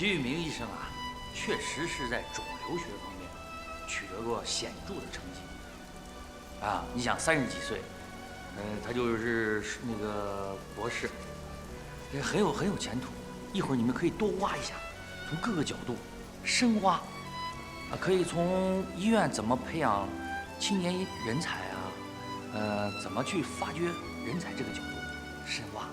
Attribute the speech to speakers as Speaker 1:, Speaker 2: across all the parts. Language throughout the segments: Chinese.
Speaker 1: 齐玉明医生啊，确实是在肿瘤学方面取得过显著的成绩。啊，你想30几岁，他就是那个博士，也很有前途。一会儿你们可以多挖一下，从各个角度深挖，啊，可以从医院怎么培养青年人才啊，怎么去发掘人才这个角度深挖。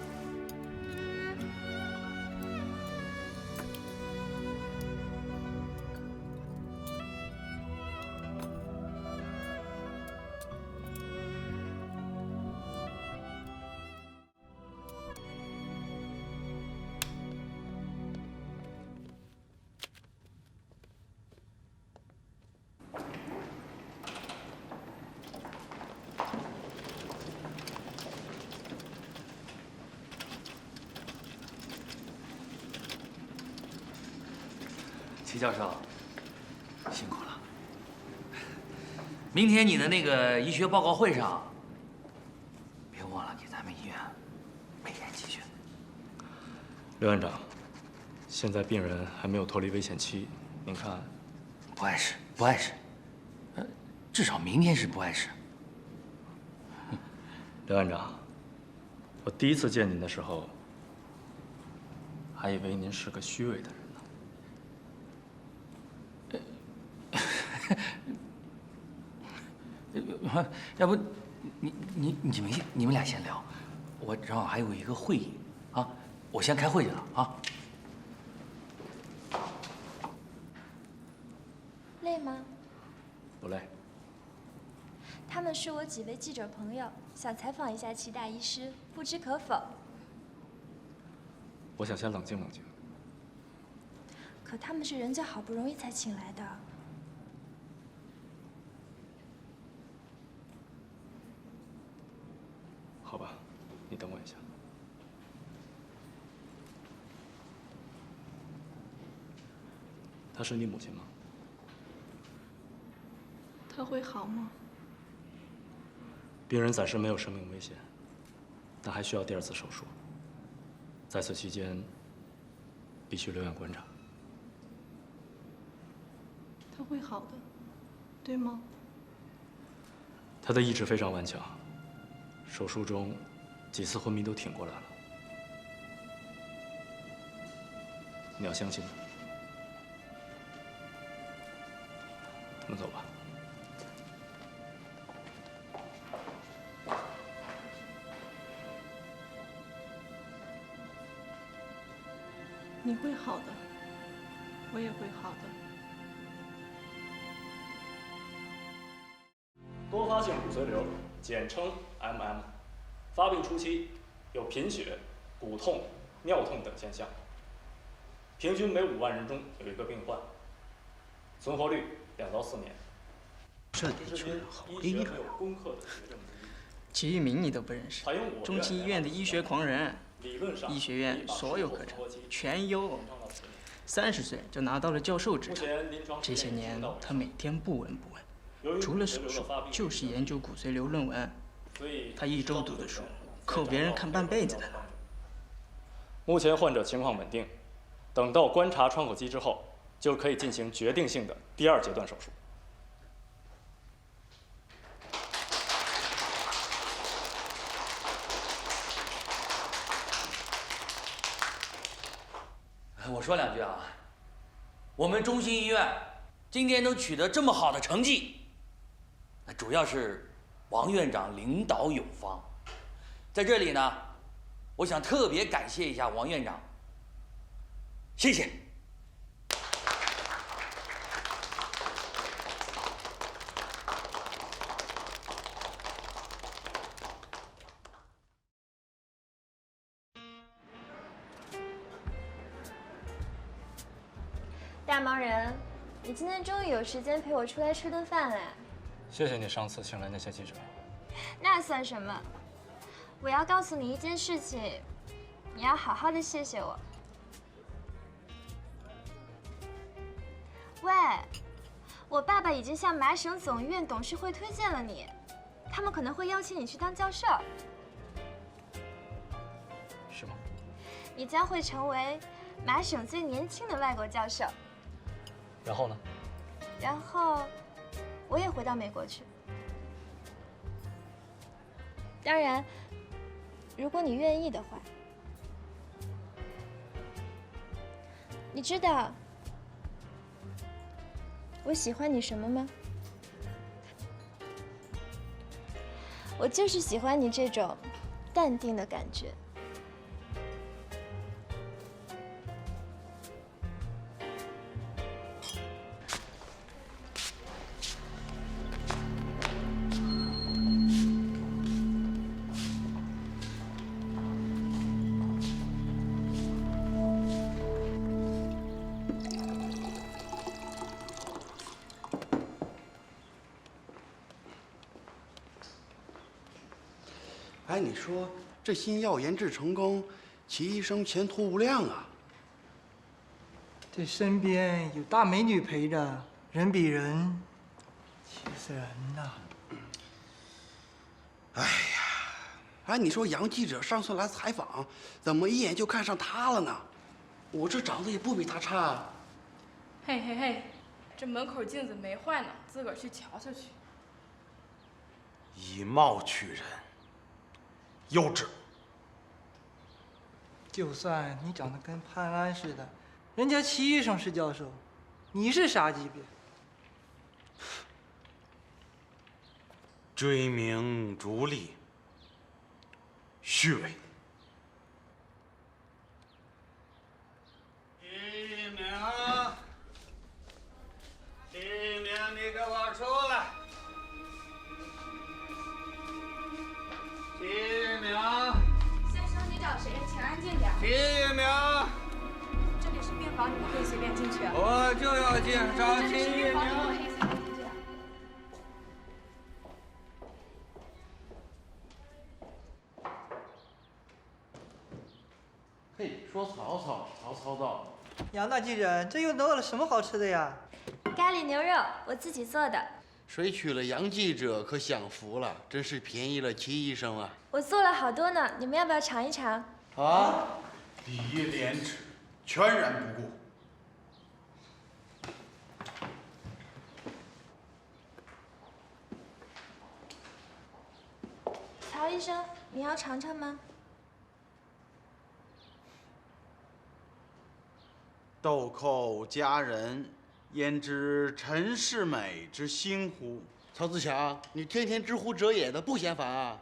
Speaker 1: 齐教授，辛苦了。明天你的那个医学报告会上，别忘了给咱们医院美言几句。
Speaker 2: 刘院长，现在病人还没有脱离危险期，您看，
Speaker 1: 不碍事，不碍事。至少明天是不碍事。
Speaker 2: 刘院长，我第一次见您的时候，还以为您是个虚伪的人。
Speaker 1: 要不，你们俩先聊，我正好还有一个会议啊，我先开会去了啊。
Speaker 3: 累吗？
Speaker 2: 不累。
Speaker 3: 他们是我几位记者朋友，想采访一下齐大医师，不知可否？
Speaker 2: 我想先冷静冷静。
Speaker 3: 可他们是人家好不容易才请来的。
Speaker 2: 好吧，你等我一下。她是你母亲吗？
Speaker 4: 她会好吗？
Speaker 2: 病人暂时没有生命危险，但还需要第2次手术。在此期间，必须留院观察。
Speaker 4: 她会好的，对吗？
Speaker 2: 她的意志非常顽强。手术中，几次昏迷都挺过来了。你要相信他。我们走吧。
Speaker 4: 你会好的，我也会好的。
Speaker 2: 多发性骨髓瘤，简称 MM， 发病初期有贫血、骨痛、尿痛等现象，平均每5万人中有1个病患，存活率2到4年。
Speaker 5: 这得确认好厉害啊！
Speaker 6: 齐玉明你都不认识，中心医院的医学狂人，医学院所有课程全优，30岁就拿到了教授执照。这些年他每天不闻不问，除了手术就是研究骨髓瘤论文。他1周读的书，够别人看半辈子的了。
Speaker 2: 目前患者情况稳定，等到观察窗口期之后，就可以进行决定性的第2阶段手术。
Speaker 1: 我说2句啊，我们中心医院今天能取得这么好的成绩，那主要是王院长领导有方。在这里呢，我想特别感谢一下王院长，谢谢。
Speaker 3: 大忙人，你今天终于有时间陪我出来吃顿饭了。
Speaker 2: 谢谢你上次请来那些记者。
Speaker 3: 那算什么？我要告诉你一件事情，你要好好的谢谢我。喂，我爸爸已经向麻省总医院董事会推荐了你，他们可能会邀请你去当教授。
Speaker 2: 是吗？
Speaker 3: 你将会成为麻省最年轻的外国教授。
Speaker 2: 然后呢？
Speaker 3: 然后，我也回到美国去。当然，如果你愿意的话。你知道我喜欢你什么吗？我就是喜欢你这种淡定的感觉。
Speaker 5: 哎，你说这新药研制成功，齐医生前途无量啊！
Speaker 7: 这身边有大美女陪着，人比人气死人呐！
Speaker 5: 哎呀，哎，你说杨记者上次来采访，怎么一眼就看上他了呢？我这长得也不比他差。
Speaker 8: 嘿嘿嘿，这门口镜子没坏呢，自个儿去瞧瞧去。
Speaker 9: 以貌取人，幼稚。
Speaker 7: 就算你长得跟潘安似的，人家齐医生是教授，你是啥级别？
Speaker 9: 追名逐利，虚伪。齐明，齐明，你给我出来！齐明，
Speaker 8: 先生，你找谁？请安静点。
Speaker 9: 齐明，
Speaker 8: 这里是病房，你不可以随便进去。
Speaker 9: 我就要见找齐
Speaker 8: 这里是病房，你不可
Speaker 9: 明。
Speaker 8: 以随便进去。
Speaker 1: 嘿，说曹操，曹操到。
Speaker 7: 杨大记者，这又弄了什么好吃的呀？
Speaker 3: 咖喱牛肉，我自己做的。
Speaker 5: 谁娶了杨记者可享福了，真是便宜了齐医生啊！
Speaker 3: 我做了好多呢，你们要不要尝一尝？
Speaker 5: 啊，
Speaker 9: 礼义廉耻，全然不顾。
Speaker 3: 曹医生，你要尝尝吗？
Speaker 9: 豆蔻佳人，焉知陈世美之心乎？
Speaker 5: 曹自强，你天天知乎者也的，不嫌烦啊？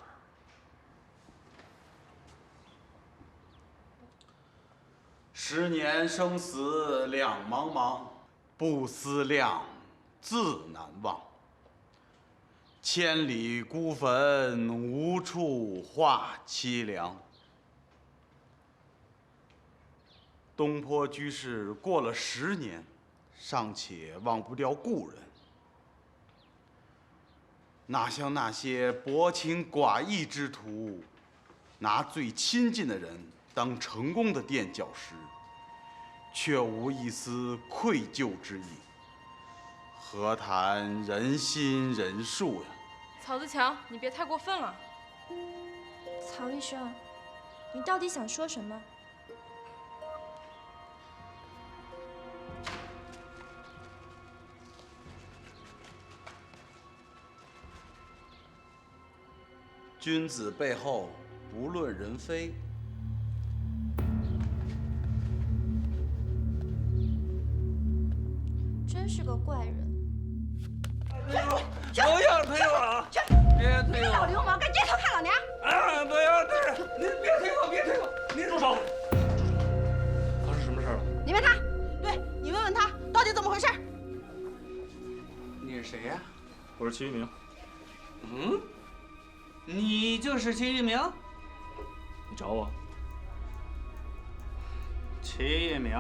Speaker 9: 十年生死两茫茫，不思量，自难忘。千里孤坟，无处话凄凉。东坡居士过了10年，尚且忘不掉故人，哪像那些薄情寡义之徒，拿最亲近的人当成功的垫脚石，却无一丝愧疚之意，何谈人心人术呀？
Speaker 8: 曹自强，你别太过分了。
Speaker 3: 曹医生，你到底想说什么？
Speaker 9: 君子背后不论人非。
Speaker 3: 真是个怪人。
Speaker 9: 不要推我！别推我！
Speaker 8: 老流氓，敢抬头看老娘！
Speaker 9: 啊！不要推！您别推我！别推我！
Speaker 2: 您住手！发生什么事了？
Speaker 10: 你问他，对你问问他到底怎么回事。
Speaker 9: 你是谁呀？
Speaker 2: 我是齐一鸣。
Speaker 9: 嗯？你就是齐一鸣？
Speaker 2: 你找我？
Speaker 9: 齐一鸣，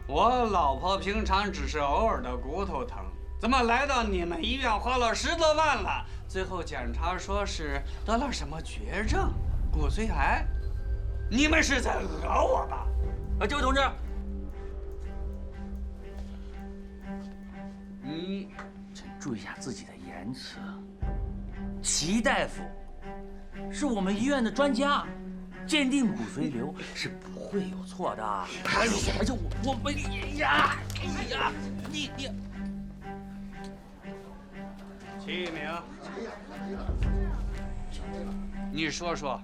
Speaker 9: 我老婆平常只是偶尔的骨头疼，怎么来到你们医院花了10多万了？最后检查说是得了什么绝症，骨髓癌。你们是在讹我吧？
Speaker 1: 这位同志，请注意一下自己的言辞。齐大夫是我们医院的专家，鉴定骨髓瘤是不会有错的。哎呀，我没呀，哎呀，你。
Speaker 11: 齐一鸣，你说说，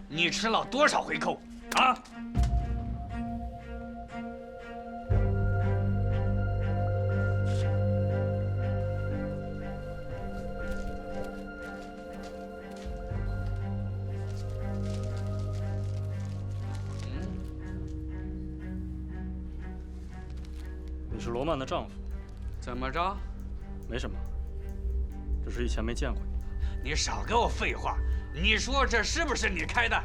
Speaker 11: 你吃了多少回扣啊？
Speaker 2: 你是罗曼的丈夫？
Speaker 11: 怎么着？
Speaker 2: 没什么。 只是以前没见过你。
Speaker 11: 你少给我废话！你说这是不是你开的？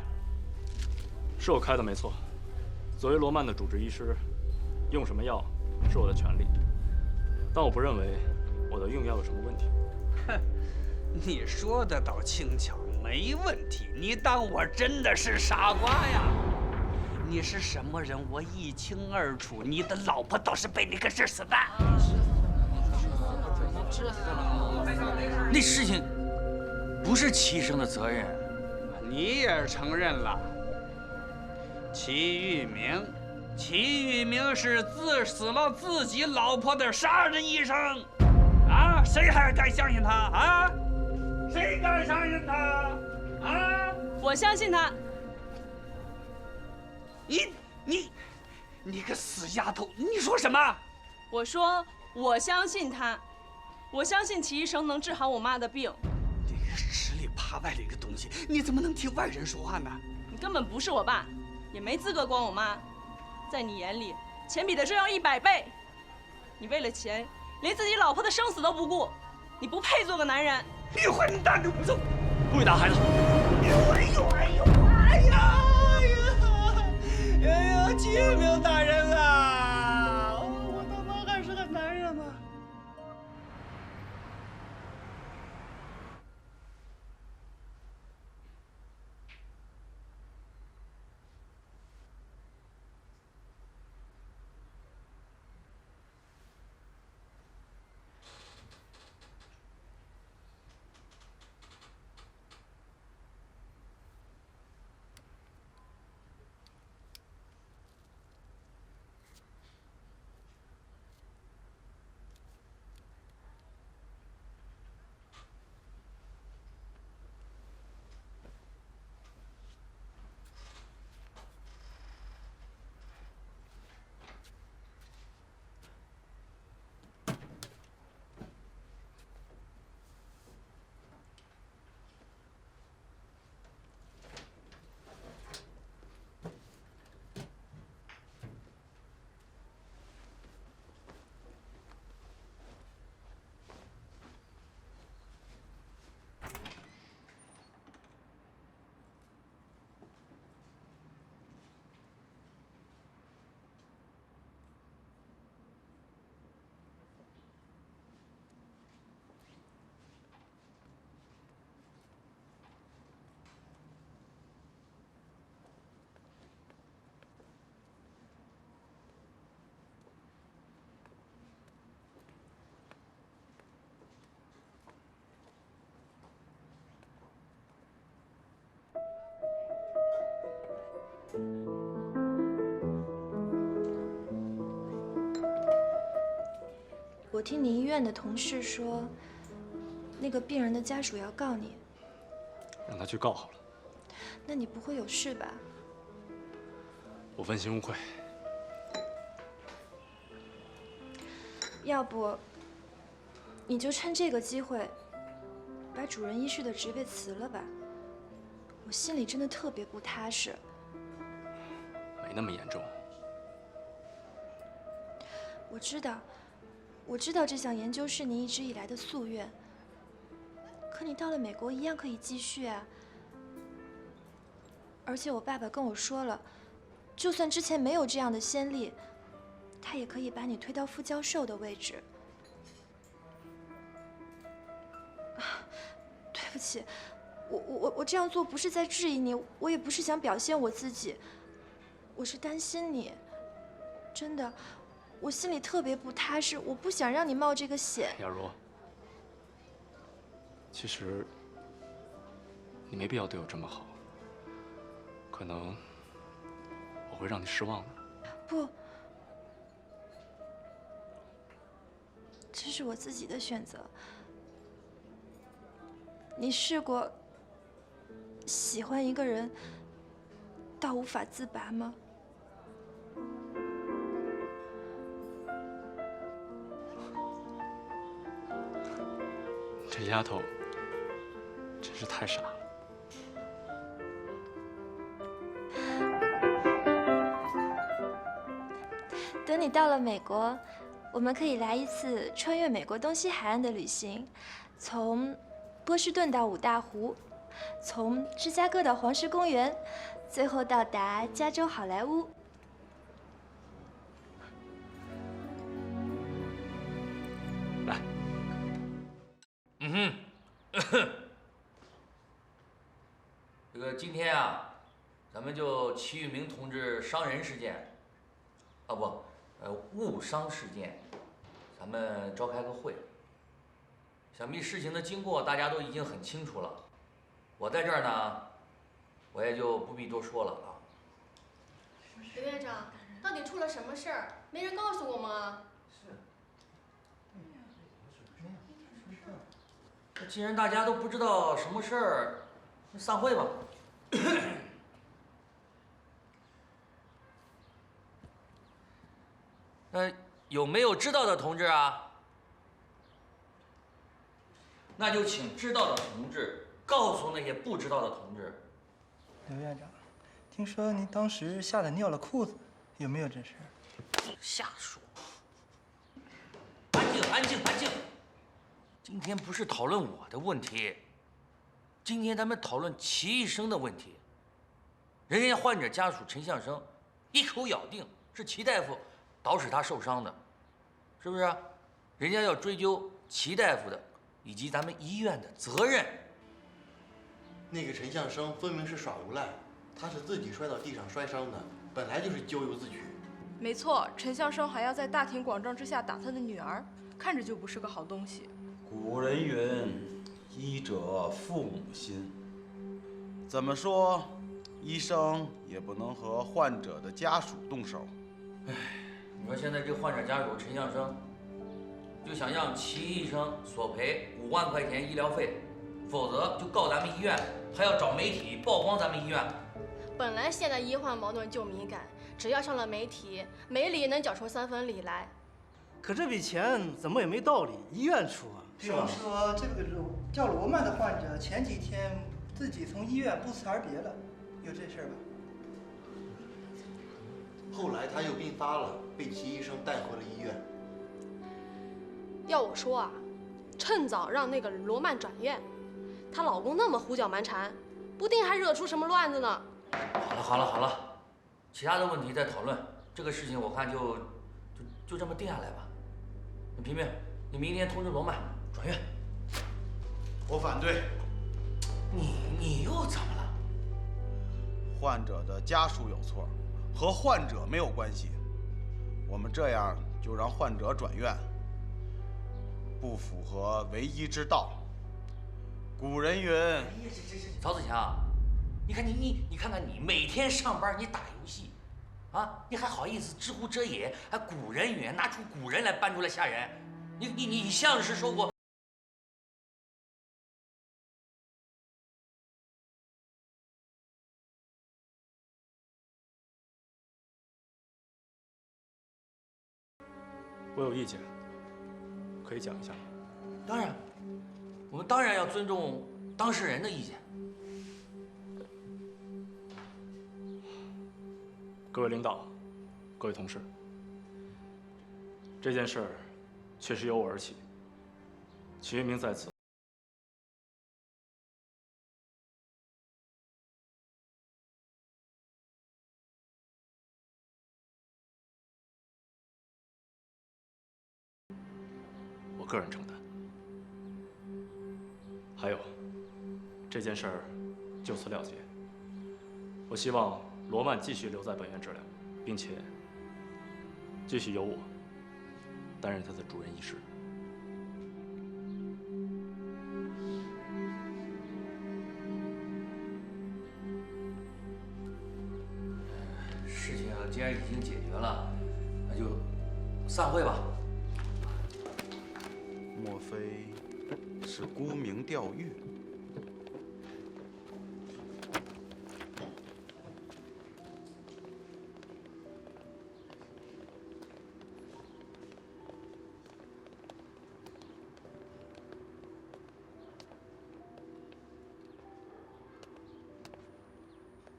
Speaker 2: 是我开的，没错。作为罗曼的主治医师，用什么药是我的权利，但我不认为我的用药有什么问题。
Speaker 11: 哼，你说的倒轻巧，没问题。你当我真的是傻瓜呀？你是什么人，我一清二楚。你的老婆倒是被你给治死的。
Speaker 1: 那事情不是齐医生的责任，
Speaker 11: 你也承认了。齐玉明是自死了自己老婆的杀人医生，啊，谁还敢相信他啊？谁敢相信他啊？
Speaker 10: 我相信他。
Speaker 11: 你个死丫头，你说什么？
Speaker 10: 我说我相信他。 我相信齐医生能治好我妈的病。
Speaker 11: 你个吃里扒外的一个东西，你怎么能替外人说话呢？
Speaker 10: 你根本不是我爸，也没资格管我妈。在你眼里，钱比它重要100倍。你为了钱，连自己老婆的生死都不顾，你不配做个男人。
Speaker 11: 你混蛋！走，
Speaker 2: 不许打孩子！
Speaker 11: 哎呀！齐玉明大人啊，我他妈还是个男人吗？
Speaker 3: 我听你医院的同事说，那个病人的家属要告你，
Speaker 2: 让他去告好了。
Speaker 3: 那你不会有事吧？
Speaker 2: 我问心无愧。
Speaker 3: 要不，你就趁这个机会，把主任医师的职位辞了吧。我心里真的特别不踏实。
Speaker 2: 没那么严重。
Speaker 3: 我知道这项研究是你一直以来的夙愿。可你到了美国一样可以继续啊。而且我爸爸跟我说了，就算之前没有这样的先例，他也可以把你推到副教授的位置。对不起，我这样做不是在质疑你，我也不是想表现我自己，我是担心你，真的，我心里特别不踏实，我不想让你冒这个险。
Speaker 2: 雅茹，其实你没必要对我这么好。可能我会让你失望的。
Speaker 3: 不，这是我自己的选择。你试过喜欢一个人到无法自拔吗？
Speaker 2: 这丫头真是太傻了。
Speaker 3: 等你到了美国，我们可以来一次穿越美国东西海岸的旅行，从波士顿到五大湖，从芝加哥到黄石公园，最后到达加州好莱坞。
Speaker 2: 来，
Speaker 1: 这个今天啊，咱们就齐玉明同志伤人事件，啊不，误伤事件，咱们召开个会。想必事情的经过大家都已经很清楚了，我在这儿呢，我也就不必多说了啊。
Speaker 12: 刘院长，到底出了什么事儿？没人告诉我吗？
Speaker 1: 那既然大家都不知道什么事儿，那散会吧。有没有知道的同志啊？那就请知道的同志告诉那些不知道的同志。
Speaker 7: 刘院长，听说您当时吓得尿了裤子，有没有这事？
Speaker 1: 瞎说！安静，安静，安静！今天不是讨论我的问题，今天咱们讨论齐医生的问题。人家患者家属陈相生一口咬定是齐大夫导使他受伤的，是不是？人家要追究齐大夫的以及咱们医院的责任。
Speaker 13: 那个陈相生分明是耍无赖，他是自己摔到地上摔伤的，本来就是咎由自取。
Speaker 8: 没错，陈相生还要在大庭广众之下打他的女儿，看着就不是个好东西。
Speaker 9: 古人云：“医者父母心。”怎么说，医生也不能和患者的家属动手。
Speaker 1: 唉，你说现在这患者家属陈相生，就想让齐医生索赔5万块钱医疗费，否则就告咱们医院，还要找媒体曝光咱们医院。
Speaker 12: 本来现在医患矛盾就敏感，只要上了媒体，没理能搅出3分理来。
Speaker 14: 可这笔钱怎么也没道理医院出啊？
Speaker 7: 比方说这个叫罗曼的患者，前几天自己从医院不辞而别了，有这事儿吧？
Speaker 13: 后来他又病发了，被齐医生带回了医院。
Speaker 12: 要我说啊，趁早让那个罗曼转院，她老公那么胡搅蛮缠，不定还惹出什么乱子呢。
Speaker 1: 好了好了好了，其他的问题再讨论。这个事情我看就这么定下来吧。平平，你明天通知罗曼转院。
Speaker 9: 我反对。
Speaker 1: 你又怎么了？
Speaker 9: 患者的家属有错，和患者没有关系。我们这样就让患者转院，不符合唯医之道。古人云：“
Speaker 1: 曹子强，你看你看看你每天上班你打游戏，啊，你还好意思知乎者也？还古人云，拿出古人来搬出来吓人。你像是说过？
Speaker 2: 我有意见，可以讲一下吗？
Speaker 1: 当然，我们当然要尊重当事人的意见。
Speaker 2: 各位领导，各位同事，这件事儿确实由我而起，齐云明在此。我个人承担。还有，这件事儿就此了结。我希望罗曼继续留在本院治疗，并且继续由我担任他的主任医师。
Speaker 1: 既然已经解决了，那就散会吧。
Speaker 9: 莫非是沽名钓誉？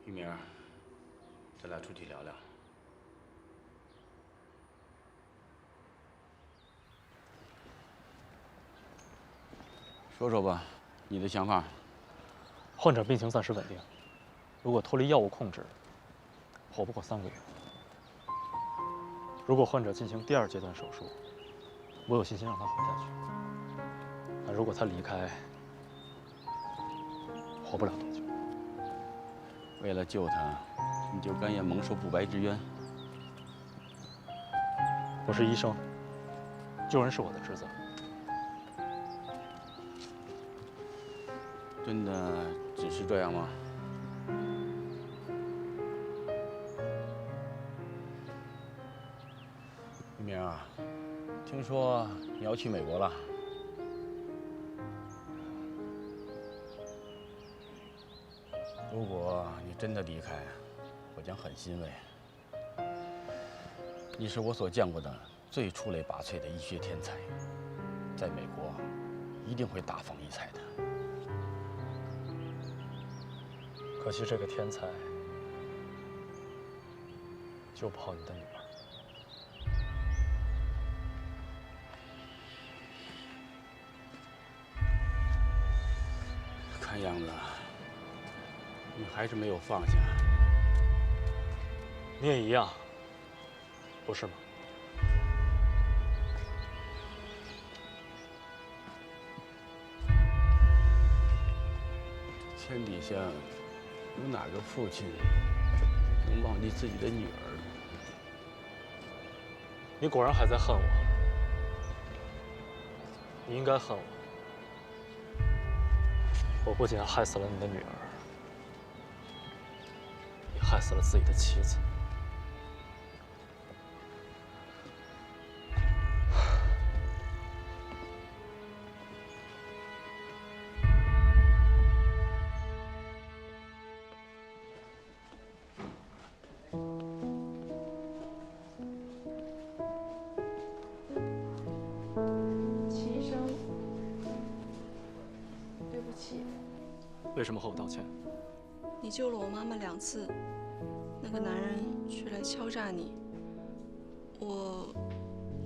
Speaker 15: 玉明，咱俩出去聊聊。说说吧，你的想法。
Speaker 2: 患者病情暂时稳定，如果脱离药物控制，活不过3个月。如果患者进行第2阶段手术，我有信心让他活下去。但如果他离开，活不了多久。
Speaker 15: 为了救他，你就甘愿蒙受不白之冤？
Speaker 2: 我是医生，救人是我的职责。
Speaker 15: 真的只是这样吗？玉明啊，听说你要去美国了。如果你真的离开，我将很欣慰。你是我所见过的最出类拔萃的医学天才，在美国一定会大放异彩的。
Speaker 2: 可惜这个天才救不好你的女儿。
Speaker 15: 看样子你还是没有放下。
Speaker 2: 你也一样，不是吗？
Speaker 15: 天底下有哪个父亲能忘记自己的女儿？
Speaker 2: 你果然还在恨我。你应该恨我。我不仅害死了你的女儿，也害死了自己的妻子。为什么和我道歉？
Speaker 10: 你救了我妈妈2次，那个男人却来敲诈你，我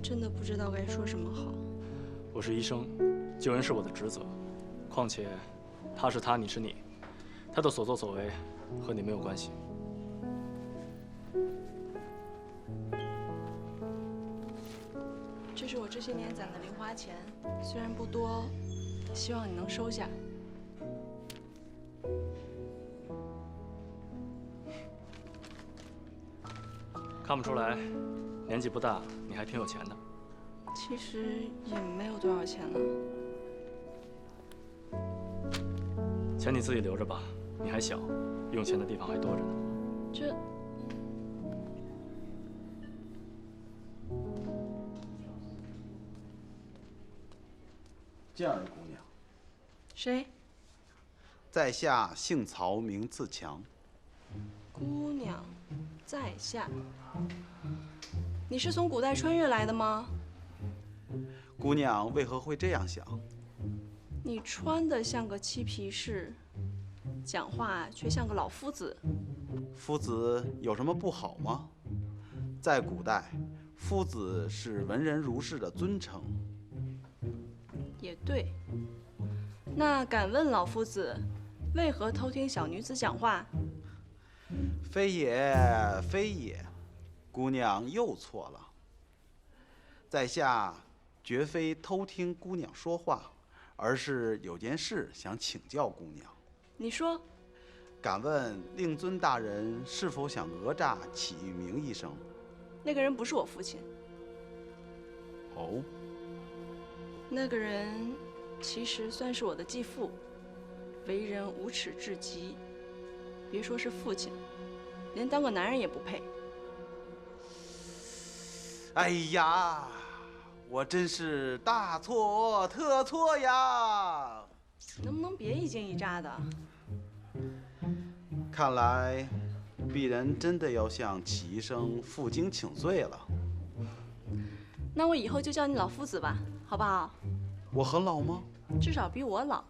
Speaker 10: 真的不知道该说什么好。
Speaker 2: 我是医生，救人是我的职责。况且，他是他，你是你，他的所作所为和你没有关系。
Speaker 10: 这是我这些年攒的零花钱，虽然不多，希望你能收下。
Speaker 2: 看不出来，年纪不大，你还挺有钱的。
Speaker 10: 其实也没有多少钱了。
Speaker 2: 钱你自己留着吧，你还小，用钱的地方还多着呢。
Speaker 10: 这……
Speaker 9: 这样的姑娘，
Speaker 10: 谁？
Speaker 9: 在下姓曹，名自强。
Speaker 10: 姑娘，在下。你是从古代穿越来的吗？
Speaker 9: 姑娘为何会这样想？
Speaker 10: 你穿得像个漆皮士，讲话却像个老夫子。
Speaker 9: 夫子有什么不好吗？在古代，夫子是文人儒士的尊称。
Speaker 10: 也对。那敢问老夫子，为何偷听小女子讲话？
Speaker 9: 非也，非也，姑娘又错了。在下绝非偷听姑娘说话，而是有件事想请教姑娘。
Speaker 10: 你说。
Speaker 9: 敢问令尊大人是否想讹诈启玉明医生？
Speaker 10: 那个人不是我父亲。
Speaker 9: 哦。
Speaker 10: 那个人其实算是我的继父，为人无耻至极，别说是父亲，连当个男人也不配。
Speaker 9: 哎呀，我真是大错特错呀！
Speaker 10: 能不能别一惊一乍的？
Speaker 9: 看来，鄙人真的要向齐医生负荆请罪了。
Speaker 10: 那我以后就叫你老夫子吧，好不好？
Speaker 9: 我很老吗？
Speaker 10: 至少比我老。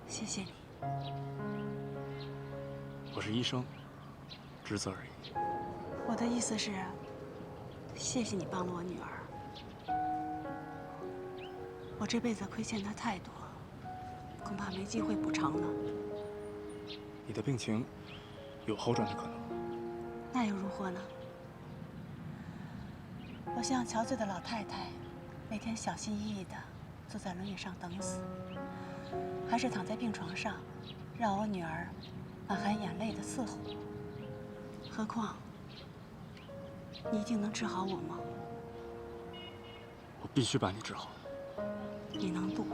Speaker 16: 谢谢你。
Speaker 2: 我是医生，职责而已。
Speaker 16: 我的意思是，谢谢你帮了我女儿。我这辈子亏欠她太多，恐怕没机会补偿了。
Speaker 2: 你的病情有好转的可能。
Speaker 16: 那又如何呢？我像憔悴的老太太，每天小心翼翼地坐在轮椅上等死，还是躺在病床上，让我女儿满含眼泪地伺候。何况，你一定能治好我吗？
Speaker 2: 我必须把你治好。
Speaker 16: 你能渡，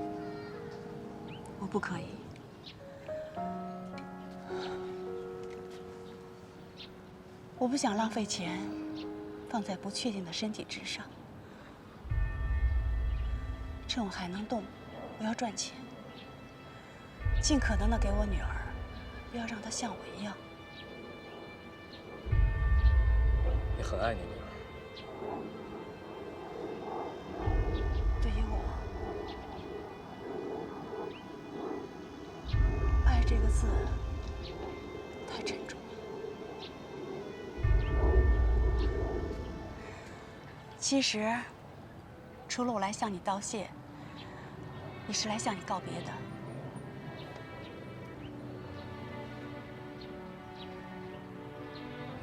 Speaker 16: 我不可以。我不想浪费钱放在不确定的身体之上。趁我还能动，我要赚钱，尽可能的给我女儿，不要让她像我一样。
Speaker 2: 你很爱你女儿。
Speaker 16: 对于我，爱这个字太沉重了。其实，除了我来向你道谢，也是来向你告别的。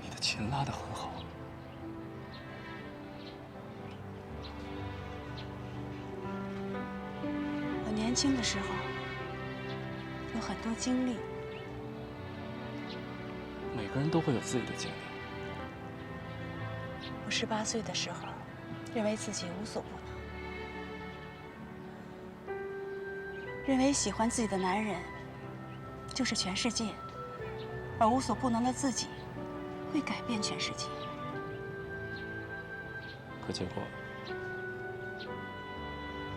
Speaker 2: 你的琴拉得很好。
Speaker 16: 我年轻的时候有很多经历，
Speaker 2: 每个人都会有自己的经历。
Speaker 16: 我18岁的时候，认为自己无所不能，认为喜欢自己的男人就是全世界，而无所不能的自己会改变全世界。
Speaker 2: 可结果，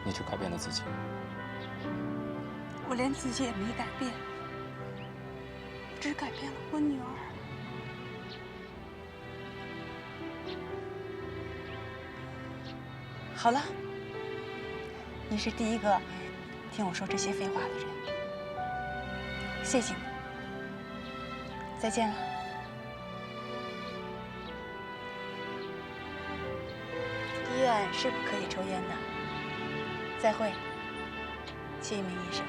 Speaker 2: 你只改变了自己。
Speaker 16: 我连自己也没改变，我只改变了我女儿。好了，你是第一个听我说这些废话的人，谢谢你，再见了。医院是不可以抽烟的。再会，谢一鸣医生。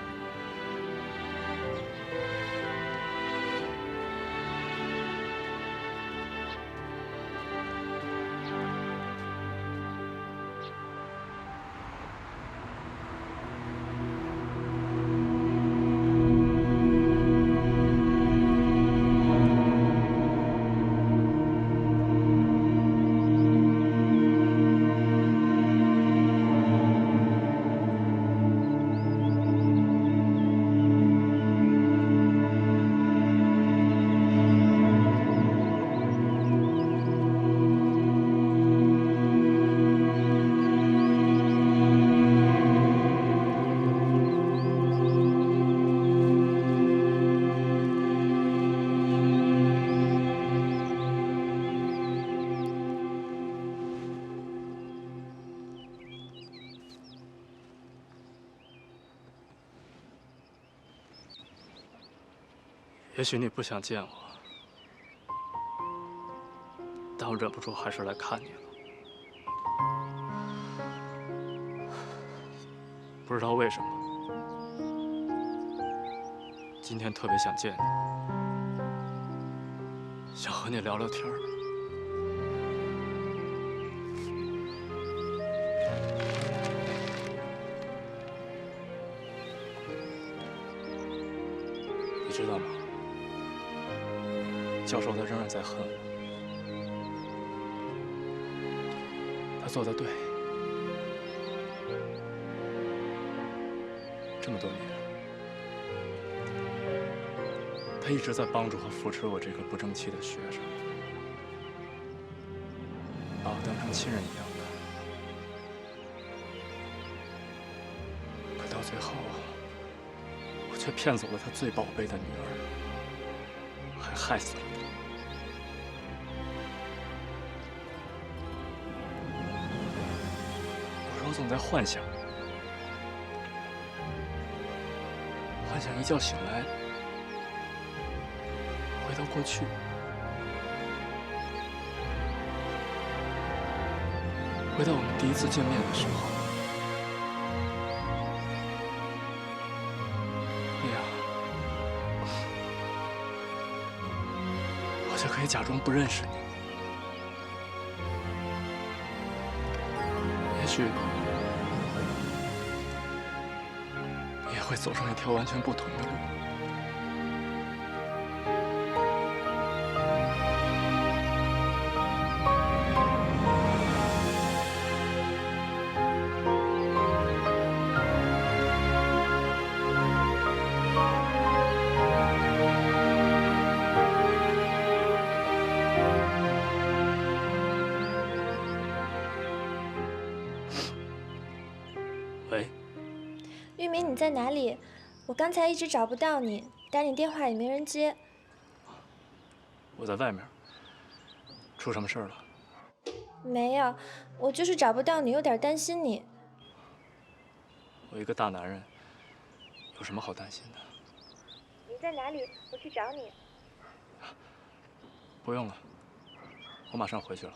Speaker 2: 也许你不想见我，但我忍不住还是来看你了。不知道为什么，今天特别想见你，想和你聊聊天儿。你知道吗？教授他仍然在恨我。他做得对。这么多年，他一直在帮助和扶持我这个不争气的学生，把我当成亲人一样的。可到最后，我却骗走了他最宝贝的女儿，还害死了他。有时候总在幻想，一觉醒来，回到过去，回到我们第一次见面的时候，那样，我就可以假装不认识你。也许会走上一条完全不同的路。喂。
Speaker 3: 玉明，你在哪里？我刚才一直找不到你，打你电话也没人接。
Speaker 2: 我在外面，出什么事儿了？
Speaker 3: 没有，我就是找不到你，有点担心你。
Speaker 2: 我一个大男人，有什么好担心的？
Speaker 3: 你在哪里？我去找你。
Speaker 2: 不用了，我马上回去了。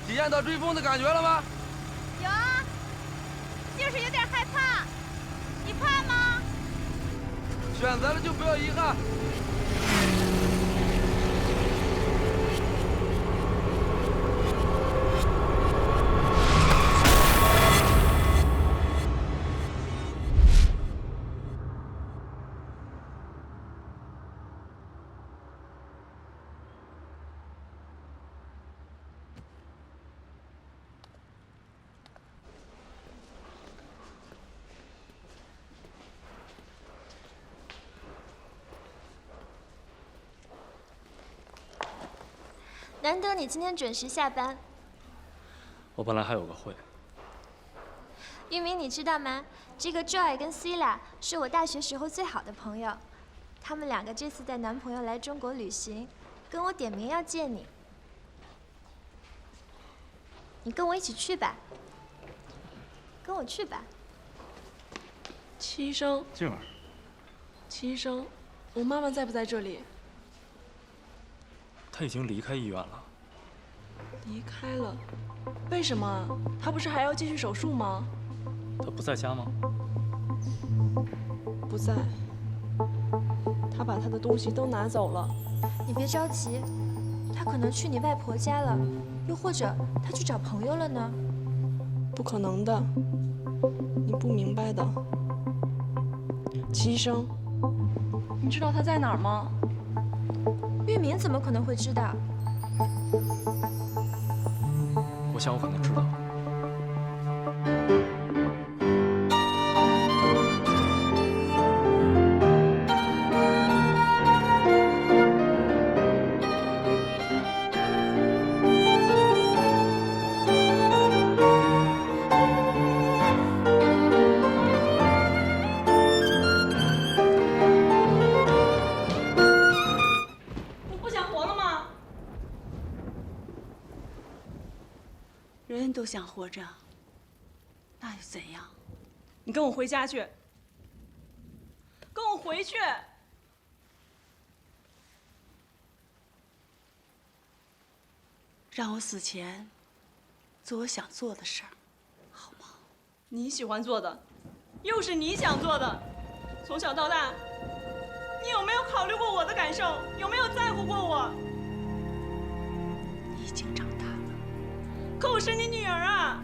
Speaker 17: 体验到追风的感觉了吗？
Speaker 18: 有啊，就是有点害怕。你怕吗？
Speaker 17: 选择了就不要遗憾。
Speaker 3: 难得你今天准时下班。
Speaker 2: 我本来还有个会。
Speaker 3: 玉明，你知道吗？这个 Joy 跟 Sila 是我大学时候最好的朋友，他们两个这次带男朋友来中国旅行，跟我点名要见你。你跟我一起去吧。跟我去吧。
Speaker 8: 齐医生。
Speaker 2: 静儿。
Speaker 8: 齐医生，我妈妈在不在这里？
Speaker 2: 她已经离开医院了。
Speaker 8: 离开了？为什么？她不是还要继续手术吗？
Speaker 2: 她不在家吗？
Speaker 8: 不在。她把她的东西都拿走了。
Speaker 3: 你别着急，她可能去你外婆家了，又或者她去找朋友了呢。
Speaker 8: 不可能的，你不明白的。齐医生，你知道她在哪儿吗？
Speaker 3: 玉明怎么可能会知道？
Speaker 2: 我想我可能知道。
Speaker 16: 人都想活着，那又怎样？
Speaker 10: 你跟我回家去，跟我回去。
Speaker 16: 让我死前做我想做的事儿，好吗？
Speaker 10: 你喜欢做的，又是你想做的。从小到大，你有没有考虑过我的感受？有没有在乎过我？
Speaker 16: 你已经长大了。
Speaker 10: 可我是你女儿啊！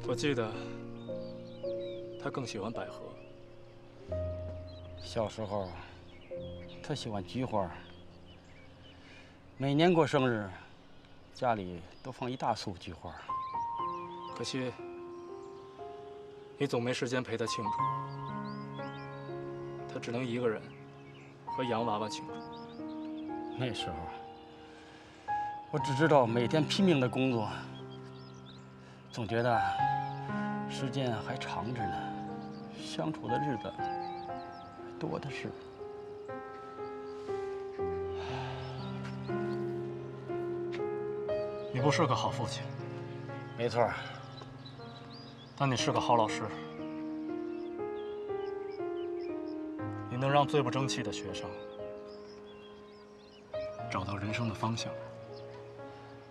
Speaker 2: 我记得他更喜欢百合。
Speaker 15: 小时候，他喜欢菊花。每年过生日，家里都放一大束菊花。
Speaker 2: 可惜，你总没时间陪他庆祝。他只能一个人和洋娃娃庆祝。
Speaker 15: 那时候，我只知道每天拼命的工作，总觉得时间还长着呢，相处的日子还多的是。
Speaker 2: 你不是个好父亲，
Speaker 15: 没错，
Speaker 2: 但你是个好老师。你能让最不争气的学生找到人生的方向。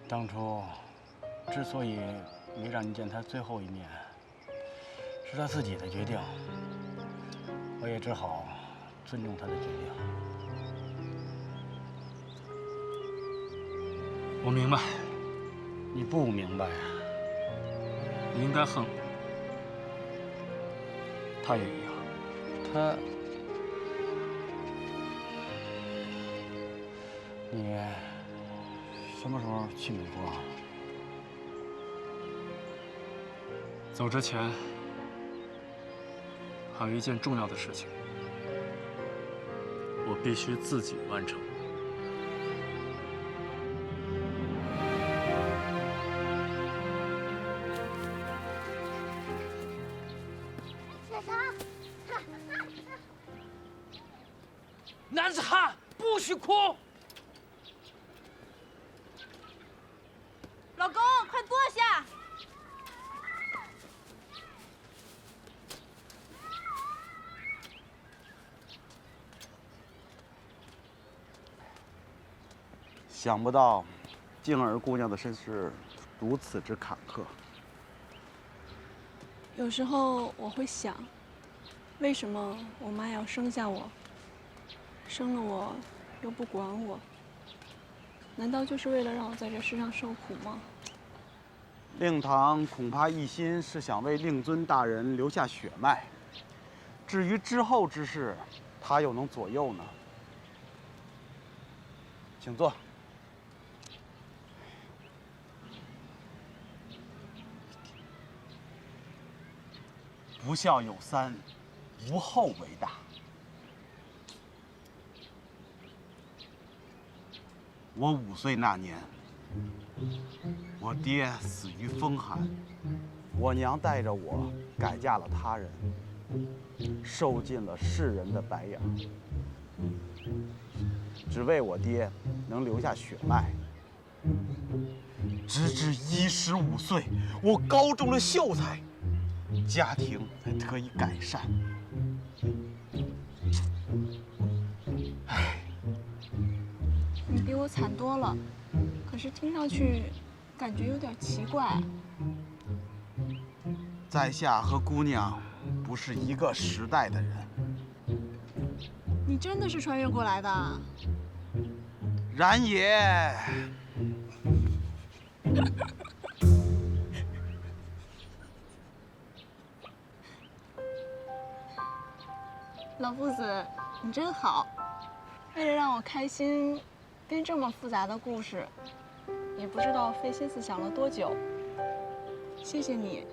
Speaker 15: 当初之所以没让你见他最后一面，是他自己的决定，我也只好尊重他的决定。
Speaker 2: 我明白。
Speaker 15: 你不明白呀？
Speaker 2: 你应该恨我。他也一样。
Speaker 15: 他，你什么时候去美国啊？
Speaker 2: 走之前，还有一件重要的事情，我必须自己完成。
Speaker 11: 男子汉不许哭。
Speaker 18: 老公，快坐下。
Speaker 9: 想不到，静儿姑娘的身世如此之坎坷。
Speaker 8: 有时候我会想，为什么我妈要生下我，生了我又不管我？难道就是为了让我在这世上受苦吗？
Speaker 9: 令堂恐怕一心是想为令尊大人留下血脉，至于之后之事，他又能左右呢？请坐。不孝有三，无后为大。我5岁那年，我爹死于风寒，我娘带着我改嫁了他人，受尽了世人的白眼，只为我爹能留下血脉。直至15岁，我高中了秀才，家庭才得以改善。
Speaker 8: 你比我惨多了，可是听上去感觉有点奇怪。
Speaker 9: 在下和姑娘不是一个时代的人。
Speaker 8: 你真的是穿越过来的？
Speaker 9: 然也。
Speaker 8: 老夫子，你真好，为了让我开心，编这么复杂的故事，也不知道费心思想了多久。谢谢你。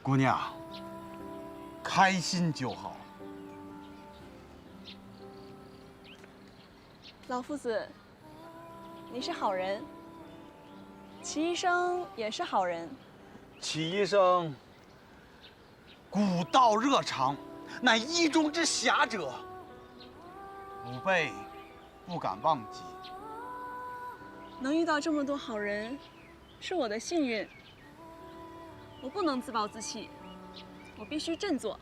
Speaker 9: 姑娘，开心就好。
Speaker 8: 老夫子，你是好人，齐医生也是好人。
Speaker 9: 齐医生古道热肠，乃医中之侠者，吾辈不敢忘记。
Speaker 8: 能遇到这么多好人，是我的幸运。我不能自暴自弃，我必须振作。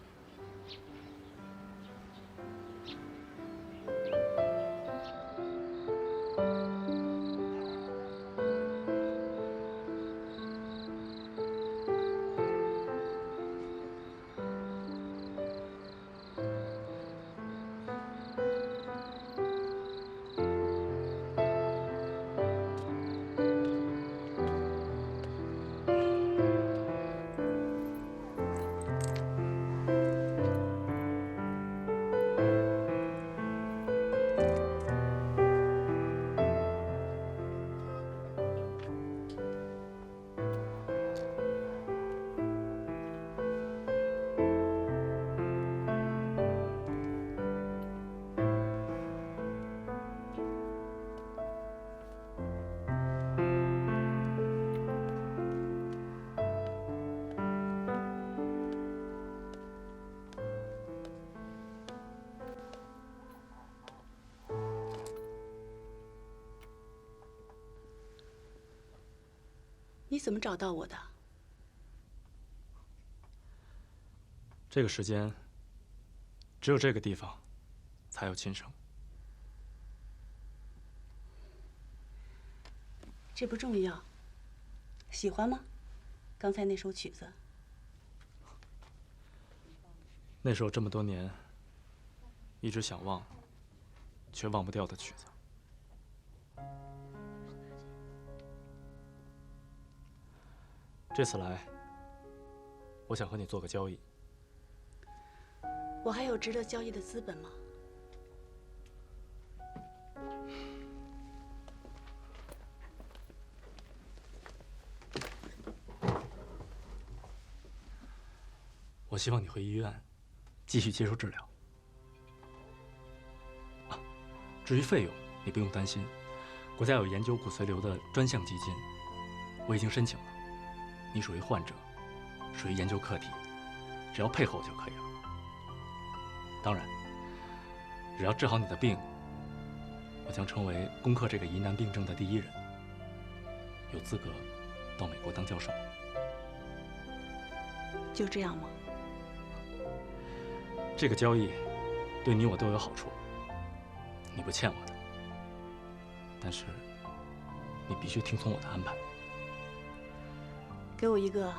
Speaker 16: 你怎么找到我的？
Speaker 2: 这个时间，只有这个地方才有琴声。
Speaker 16: 这不重要。喜欢吗？刚才那首曲子。
Speaker 2: 那首这么多年一直想忘，却忘不掉的曲子。这次来，我想和你做个交易。
Speaker 16: 我还有值得交易的资本吗？
Speaker 2: 我希望你回医院继续接受治疗。至于费用，你不用担心，国家有研究骨髓瘤的专项基金，我已经申请了。你属于患者，属于研究课题，只要配合我就可以了。当然，只要治好你的病，我将成为攻克这个疑难病症的第一人，有资格到美国当教授。
Speaker 16: 就这样吗？
Speaker 2: 这个交易对你我都有好处，你不欠我的，但是你必须听从我的安排。
Speaker 16: 给我一个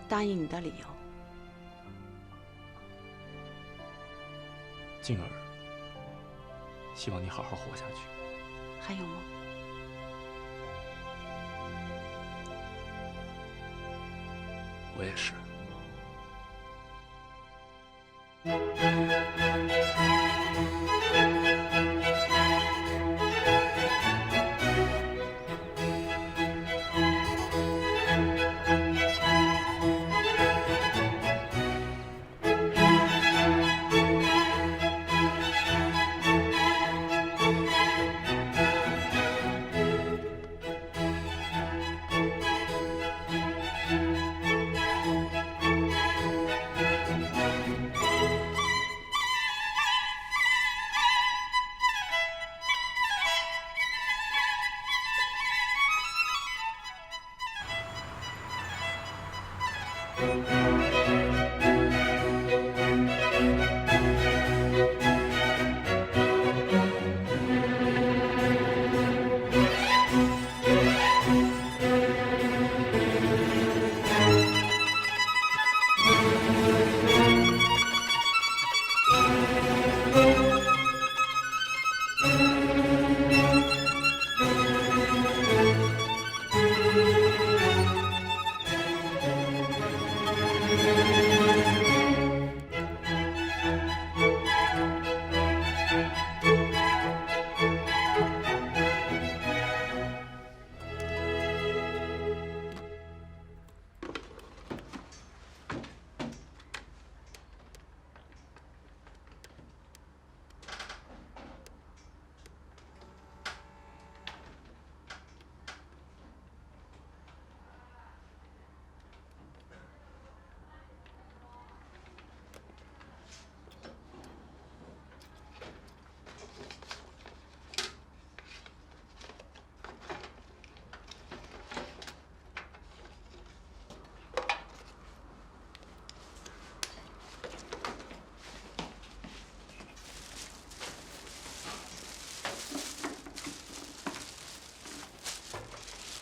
Speaker 16: 答应你的理由。
Speaker 2: 静儿，希望你好好活下去。
Speaker 16: 还有吗？
Speaker 2: 我也是。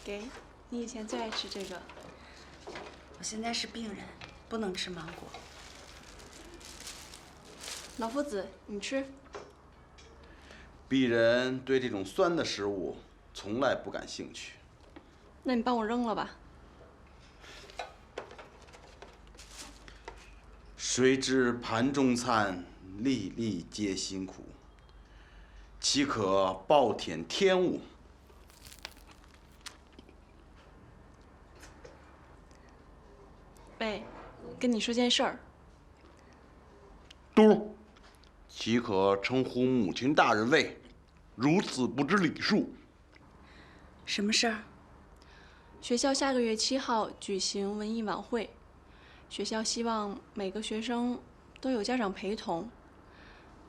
Speaker 8: 给你以前最爱吃这个。
Speaker 16: 我现在是病人，不能吃芒果。
Speaker 8: 老夫子，你吃。
Speaker 9: 鄙人对这种酸的食物从来不感兴趣。
Speaker 8: 那你帮我扔了吧。
Speaker 9: 谁知盘中餐，粒粒皆辛苦。岂可暴殄天物？
Speaker 8: 喂，跟你说件事儿。
Speaker 9: 嘟，岂可称呼母亲大人为如此不知礼数？
Speaker 16: 什么事儿？
Speaker 8: 学校下个月7号举行文艺晚会，学校希望每个学生都有家长陪同。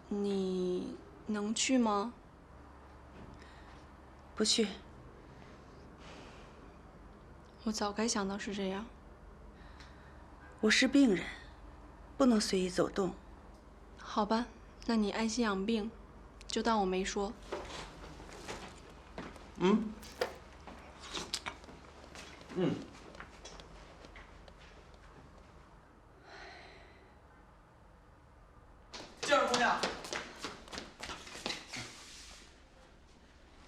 Speaker 8: 你能去吗？
Speaker 16: 不去。
Speaker 8: 我早该想到是这样。
Speaker 16: 我是病人，不能随意走动。
Speaker 8: 好吧，那你安心养病，就当我没说。
Speaker 5: 静儿姑娘，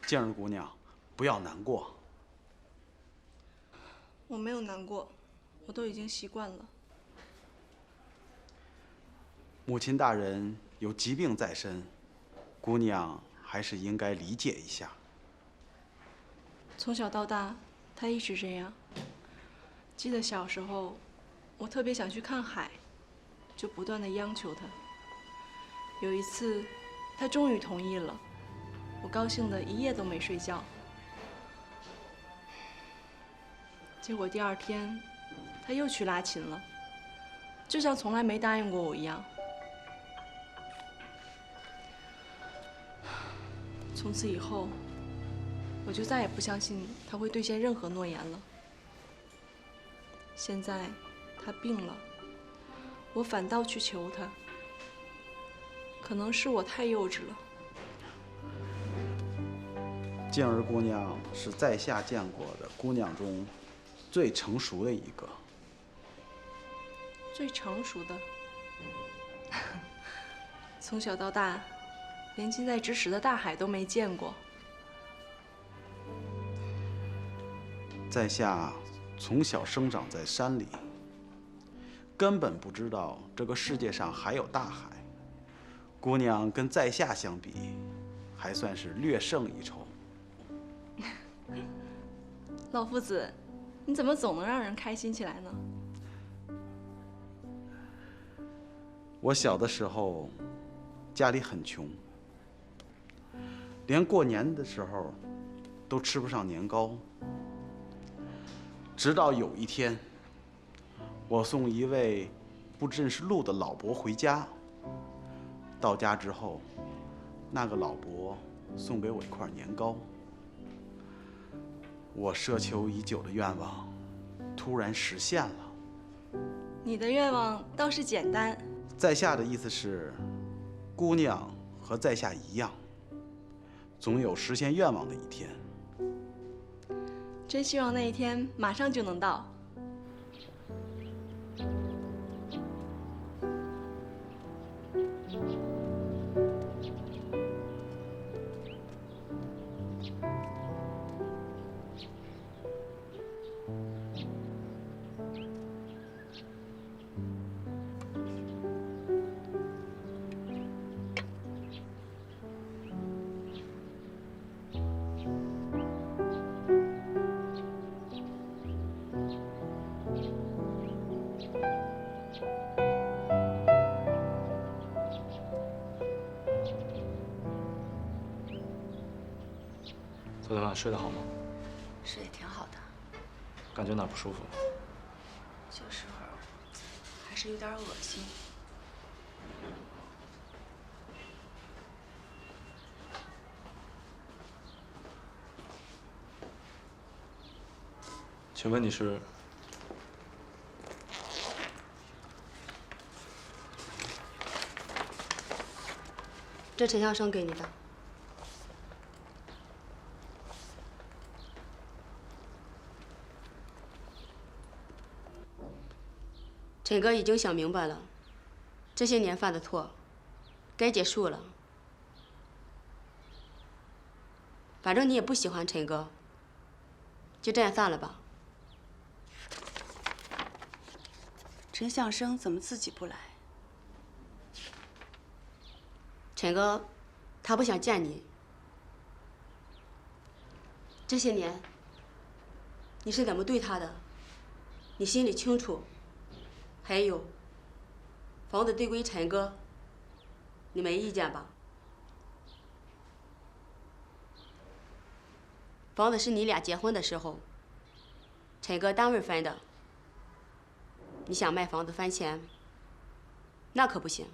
Speaker 9: 静儿姑娘，不要难过。
Speaker 8: 我没有难过，我都已经习惯了。
Speaker 9: 母亲大人有疾病在身，姑娘还是应该理解一下。
Speaker 8: 从小到大，他一直这样。记得小时候，我特别想去看海，就不断地央求他。有一次，他终于同意了，我高兴得一夜都没睡觉。结果第2天，他又去拉琴了，就像从来没答应过我一样。从此以后，我就再也不相信他会兑现任何诺言了。现在他病了，我反倒去求他，可能是我太幼稚了。
Speaker 9: 静儿姑娘是在下见过的姑娘中最成熟的一个。
Speaker 8: 最成熟的，从小到大，连近在咫尺的大海都没见过。
Speaker 9: 在下从小生长在山里，根本不知道这个世界上还有大海。姑娘跟在下相比，还算是略胜一筹。
Speaker 8: 老夫子，你怎么总能让人开心起来呢？
Speaker 9: 我小的时候，家里很穷，连过年的时候都吃不上年糕。直到有一天，我送一位不认识路的老伯回家。到家之后，那个老伯送给我一块年糕。我奢求已久的愿望突然实现了。
Speaker 8: 你的愿望倒是简单。
Speaker 9: 在下的意思是，姑娘和在下一样，总有实现愿望的一天。
Speaker 8: 真希望那一天马上就能到。
Speaker 2: 昨天晚上睡得好吗？
Speaker 16: 睡得挺好的，
Speaker 2: 感觉哪不舒服？
Speaker 16: 就是还是有点恶心。
Speaker 2: 请问你是？
Speaker 12: 这陈向生给你的。陈哥已经想明白了，这些年犯的错，该结束了。反正你也不喜欢陈哥，就这样散了吧。
Speaker 16: 陈向生怎么自己不来？
Speaker 12: 陈哥，他不想见你。这些年，你是怎么对他的，你心里清楚。还有，房子对归陈哥，你没意见吧？房子是你俩结婚的时候，陈哥单位分的。你想卖房子翻钱，那可不行。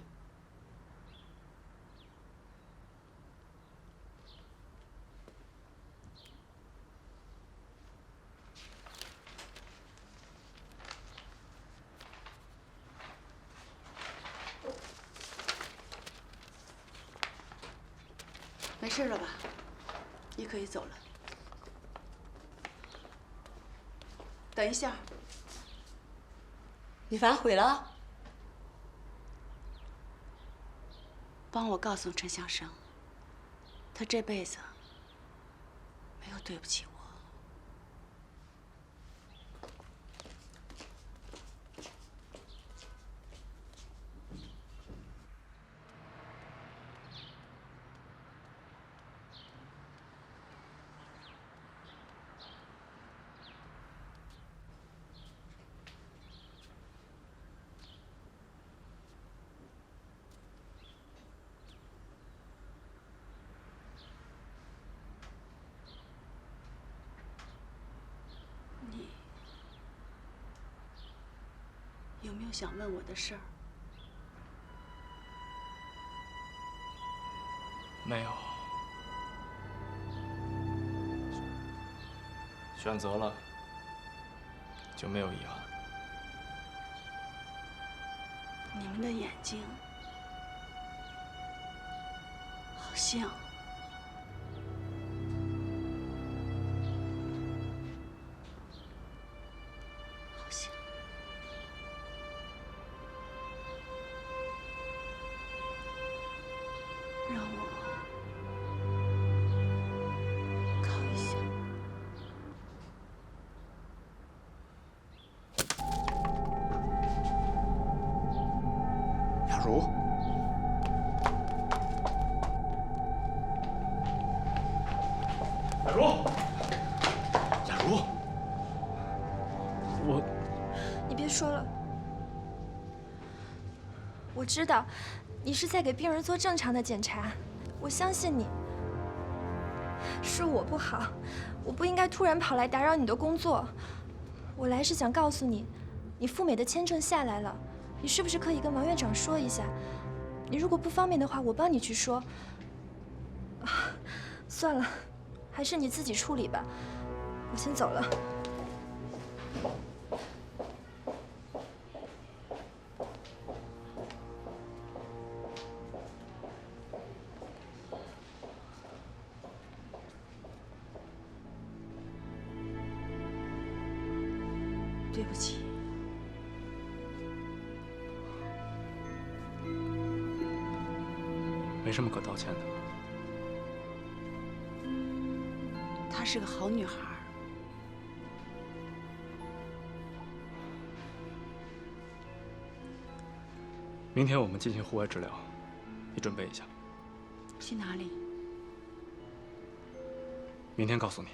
Speaker 16: 没事了吧？你可以走了。等一下，
Speaker 12: 你反悔了？
Speaker 16: 帮我告诉陈向生，他这辈子没有对不起我。有没有想问我的事儿？
Speaker 2: 没有。选择了，就没有遗憾。
Speaker 16: 你们的眼睛好像。 让我靠一下。
Speaker 9: 雅茹，
Speaker 2: 雅茹，
Speaker 9: 雅茹，
Speaker 3: 你别说了，我知道。 你是在给病人做正常的检查，我相信你。是我不好，我不应该突然跑来打扰你的工作。我来是想告诉你，你赴美的签证下来了，你是不是可以跟王院长说一下？你如果不方便的话，我帮你去说。算了，还是你自己处理吧，我先走了。
Speaker 16: 对不起，
Speaker 2: 没什么可道歉的。
Speaker 16: 她是个好女孩。
Speaker 2: 明天我们进行户外治疗，你准备一下。
Speaker 16: 去哪里？
Speaker 2: 明天告诉你。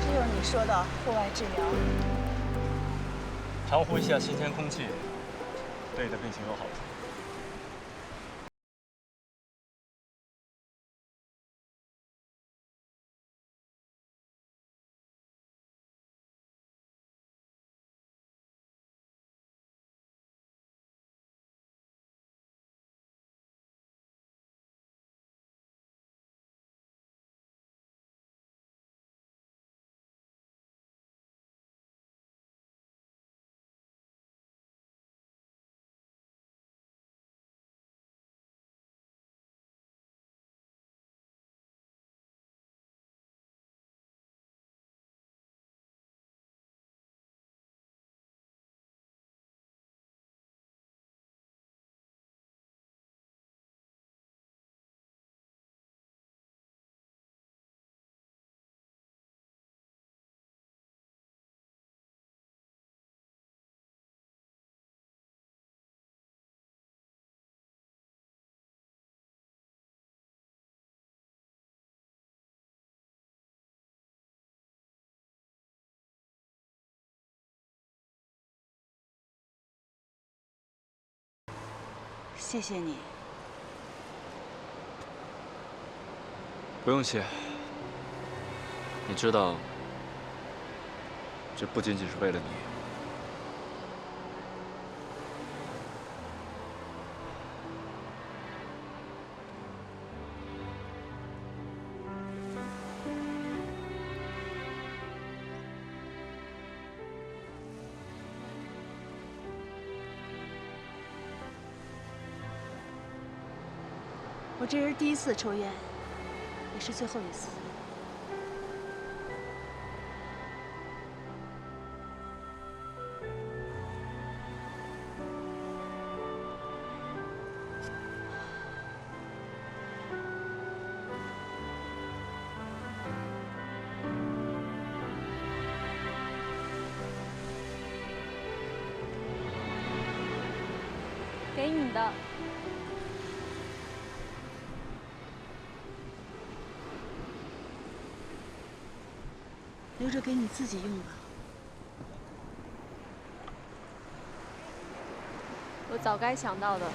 Speaker 16: 这就是你说的户外治疗。
Speaker 2: 常呼一下新鲜空气，对你的病情有好处。
Speaker 16: 谢谢你。
Speaker 2: 不用谢。你知道，这不仅仅是为了你。
Speaker 16: 我这人第一次抽烟，也是最后一次。
Speaker 10: 给你的。
Speaker 16: 留着给你自己用吧。
Speaker 10: 我早该想到的。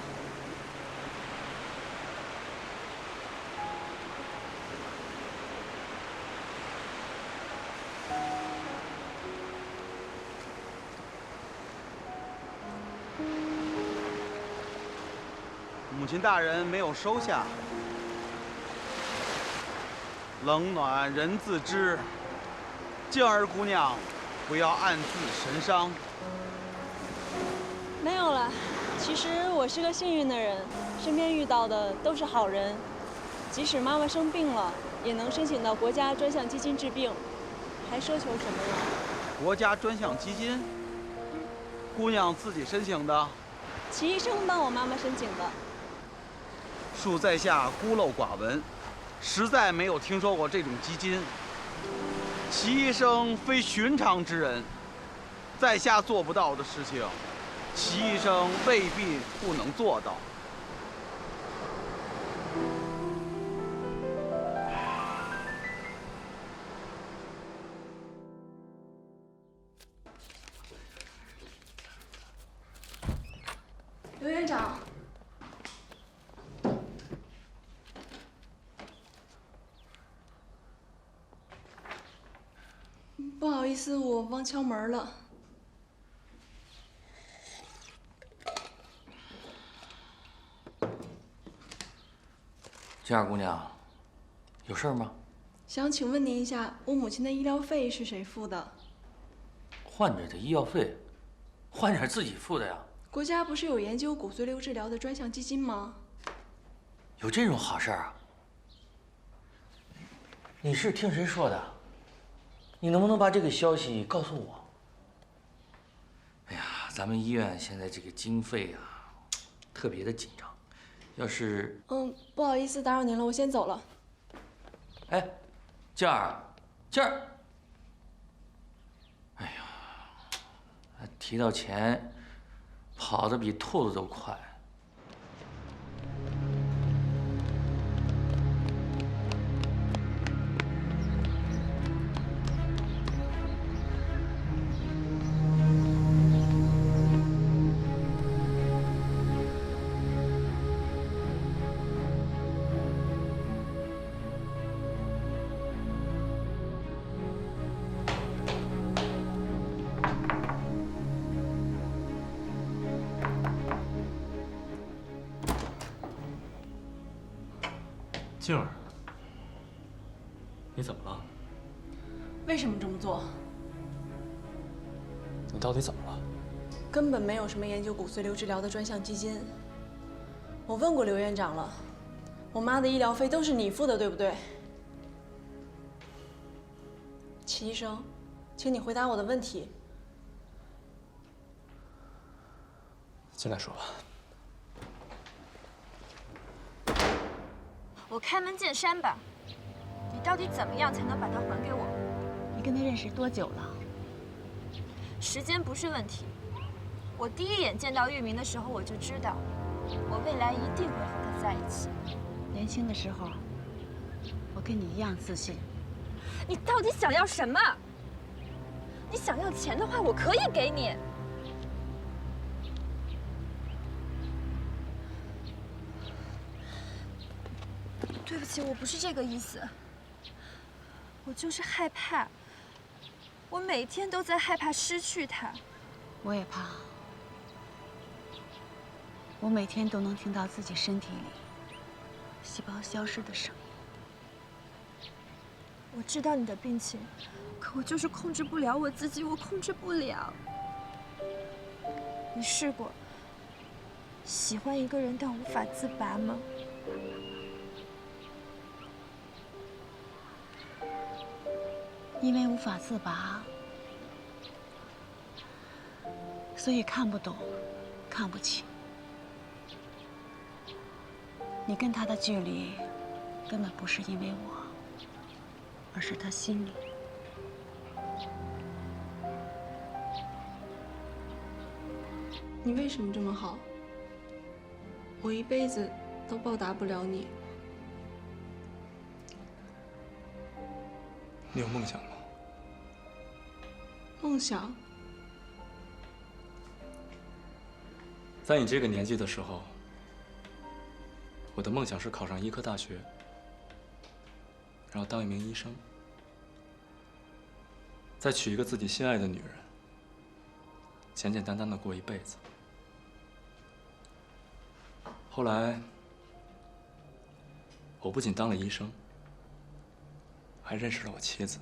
Speaker 9: 母亲大人没有收下，冷暖人自知。静儿姑娘，不要暗自神伤。
Speaker 10: 没有了，其实我是个幸运的人，身边遇到的都是好人。即使妈妈生病了，也能申请到国家专项基金治病，还奢求什么呀？
Speaker 9: 国家专项基金？姑娘自己申请的？
Speaker 10: 齐医生帮我妈妈申请的。
Speaker 9: 恕在下孤陋寡闻，实在没有听说过这种基金。齐医生非寻常之人，在下做不到的事情，齐医生未必不能做到。
Speaker 8: 刘院长。不好意思，我忘敲门了。
Speaker 1: 静儿姑娘，有事吗？
Speaker 8: 想请问您一下，我母亲的医疗费是谁付的？
Speaker 1: 患者的医药费，患者自己付的呀。
Speaker 8: 国家不是有研究骨髓瘤治疗的专项基金吗？
Speaker 1: 有这种好事啊？你是听谁说的？你能不能把这个消息告诉我？哎呀，咱们医院现在这个经费啊，特别的紧张。要是……
Speaker 8: 不好意思打扰您了，我先走了。
Speaker 1: 哎，静儿，静儿。哎呀，提到钱，跑得比兔子都快。
Speaker 2: 静儿，你怎么了？
Speaker 8: 为什么这么做？
Speaker 2: 你到底怎么了？
Speaker 8: 根本没有什么研究骨髓瘤治疗的专项基金。我问过刘院长了，我妈的医疗费都是你付的，对不对？齐医生，请你回答我的问题。
Speaker 2: 进来说吧。
Speaker 3: 我开门见山吧，你到底怎么样才能把它还给我？
Speaker 16: 你跟他认识多久了？
Speaker 3: 时间不是问题。我第一眼见到玉明的时候，我就知道，我未来一定会和他在一起。
Speaker 16: 年轻的时候，我跟你一样自信。
Speaker 3: 你到底想要什么？你想要钱的话，我可以给你。对不起，我不是这个意思。我就是害怕，我每天都在害怕失去他。
Speaker 16: 我也怕，我每天都能听到自己身体里细胞消失的声音。
Speaker 3: 我知道你的病情，可我就是控制不了我自己，我控制不了。你试过喜欢一个人但无法自拔吗？
Speaker 16: 因为无法自拔，所以看不懂，看不清。你跟他的距离，根本不是因为我，而是他心里。
Speaker 8: 你为什么这么好？我一辈子都报答不了你。
Speaker 2: 你有梦想吗？
Speaker 8: 梦想？
Speaker 2: 在你这个年纪的时候，我的梦想是考上医科大学，然后当一名医生，再娶一个自己心爱的女人，简简单单的过一辈子。后来，我不仅当了医生，还认识了我妻子。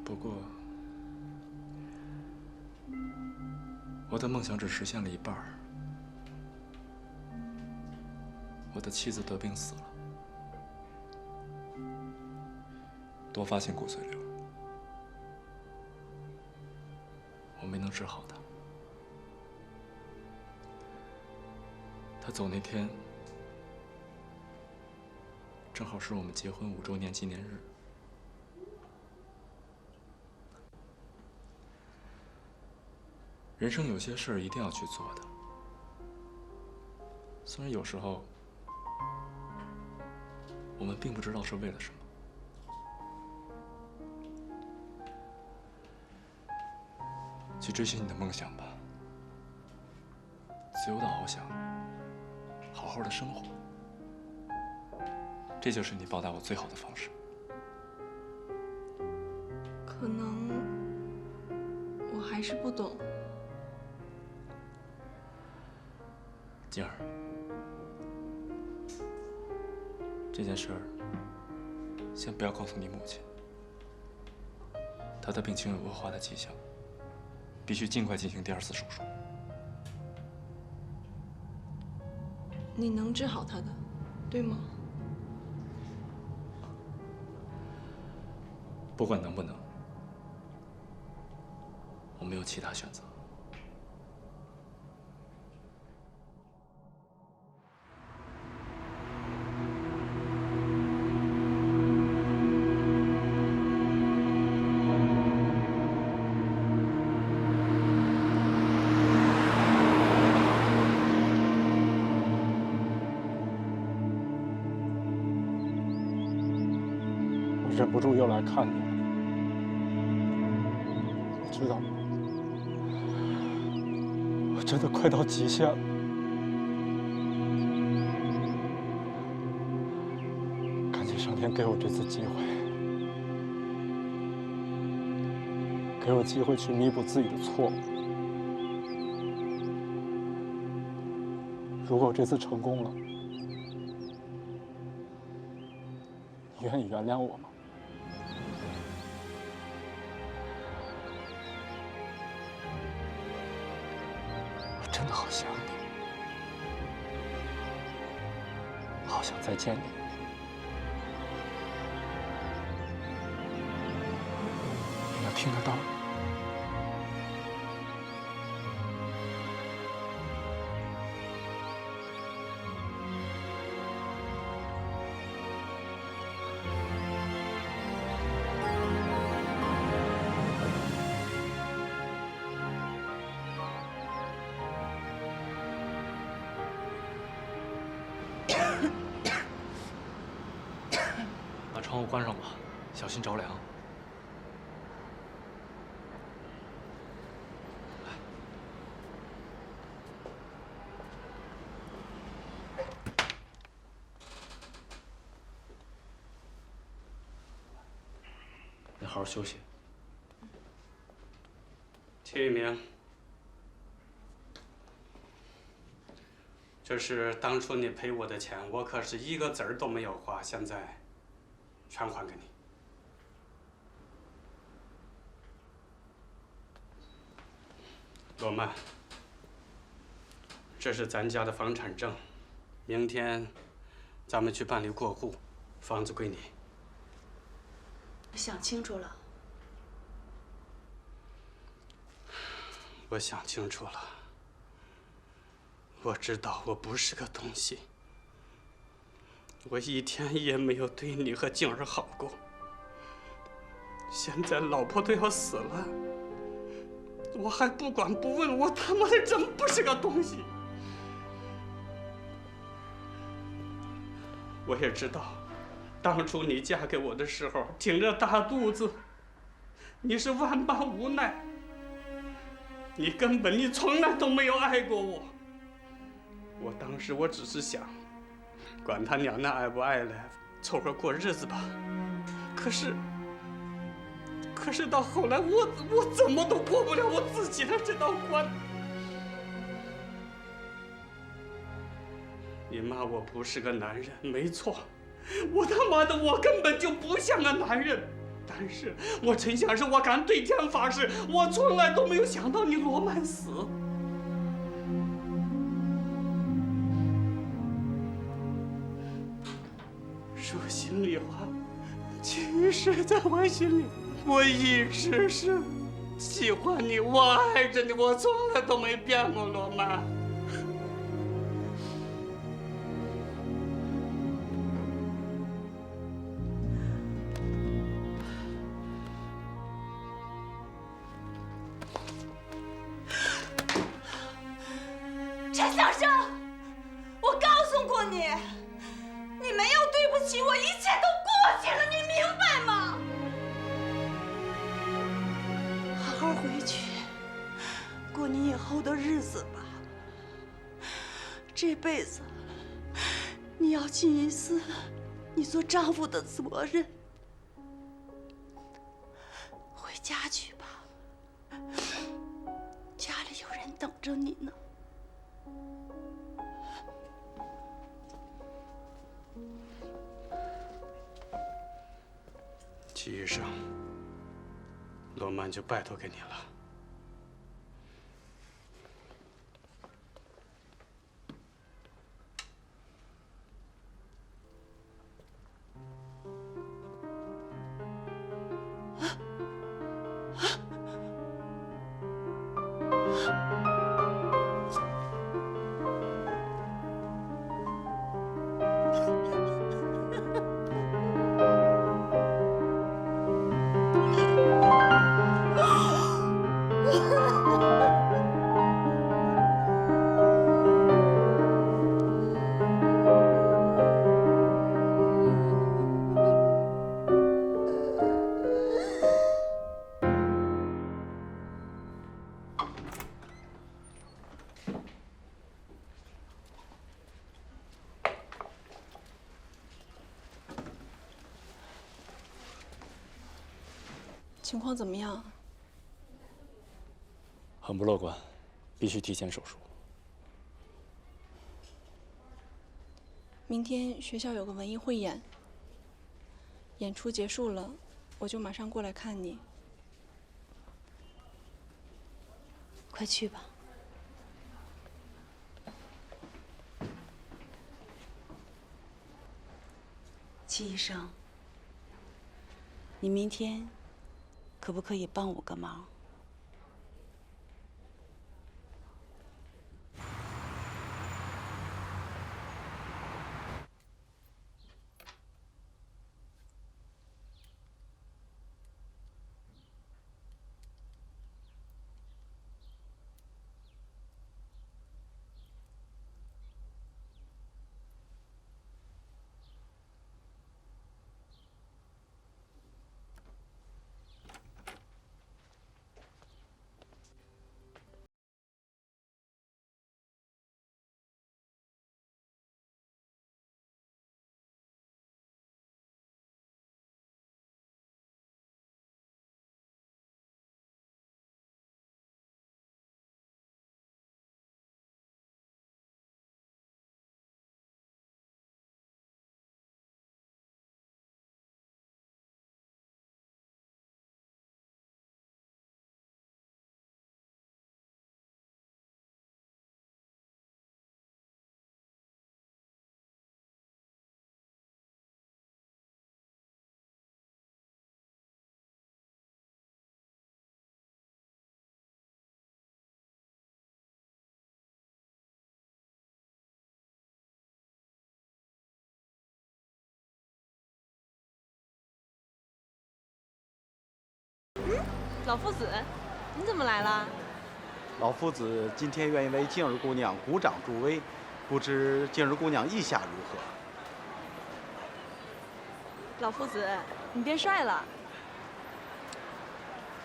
Speaker 2: 不过，我的梦想只实现了一半儿。我的妻子得病死了，多发性骨髓瘤，我没能治好她。她走那天，正好是我们结婚5周年纪念日。人生有些事儿一定要去做的，虽然有时候我们并不知道是为了什么。去追寻你的梦想吧，自由的翱翔，好好的生活，这就是你报答我最好的方式。
Speaker 8: 可能我还是不懂。
Speaker 2: 静儿，这件事儿先不要告诉你母亲。她的病情有恶化的迹象，必须尽快进行第2次手术。
Speaker 8: 你能治好他的，对吗？
Speaker 2: 不管能不能，我没有其他选择。
Speaker 15: 忍不住又来看你了，你知道吗？我真的快到极限了。感谢上天给我这次机会，给我机会去弥补自己的错误。如果我这次成功了，你愿意原谅我吗？真的好想你，好想再见你。你能听得到吗？
Speaker 2: 把窗户关上吧，小心着凉。你好好休息。
Speaker 15: 秦玉明，这是当初你赔我的钱，我可是一个子儿都没有花，现在全还给你。罗曼，这是咱家的房产证，明天咱们去办理过户，房子归你。
Speaker 16: 我想清楚了。
Speaker 15: 我想清楚了。我知道我不是个东西。我一天也没有对你和静儿好过。现在老婆都要死了，我还不管不问，我他妈的真不是个东西。我也知道，当初你嫁给我的时候，挺着大肚子，你是万般无奈。你从来都没有爱过我。我当时我只是想，管他娘的爱不爱了，凑合过日子吧。可是到后来，我怎么都过不了我自己的这道关。你骂我不是个男人，没错，我他妈的我根本就不像个男人。但是我陈相师，我敢对天发誓，我从来都没有想到你罗曼死。说心里话，其实在我心里，我一直是喜欢你，我爱着你，我从来都没变过，罗曼。
Speaker 18: 陈小生，我告诉过你，你没有对不起我，一切都过去了，你明白吗？
Speaker 16: 好好回去，过你以后的日子吧。这辈子，你要尽一丝你做丈夫的责任。回家去吧，家里有人等着你呢。
Speaker 15: 齐医生，罗曼就拜托给你了。
Speaker 8: 情况怎么样？
Speaker 2: 很不乐观，必须提前手术。
Speaker 8: 明天学校有个文艺汇演，演出结束了，我就马上过来看你。
Speaker 16: 快去吧。齐医生，你明天可不可以帮我个忙？
Speaker 10: 老夫子，你怎么来了？
Speaker 9: 老夫子今天愿意为静儿姑娘鼓掌助威，不知静儿姑娘意下如何？
Speaker 10: 老夫子，你变帅了。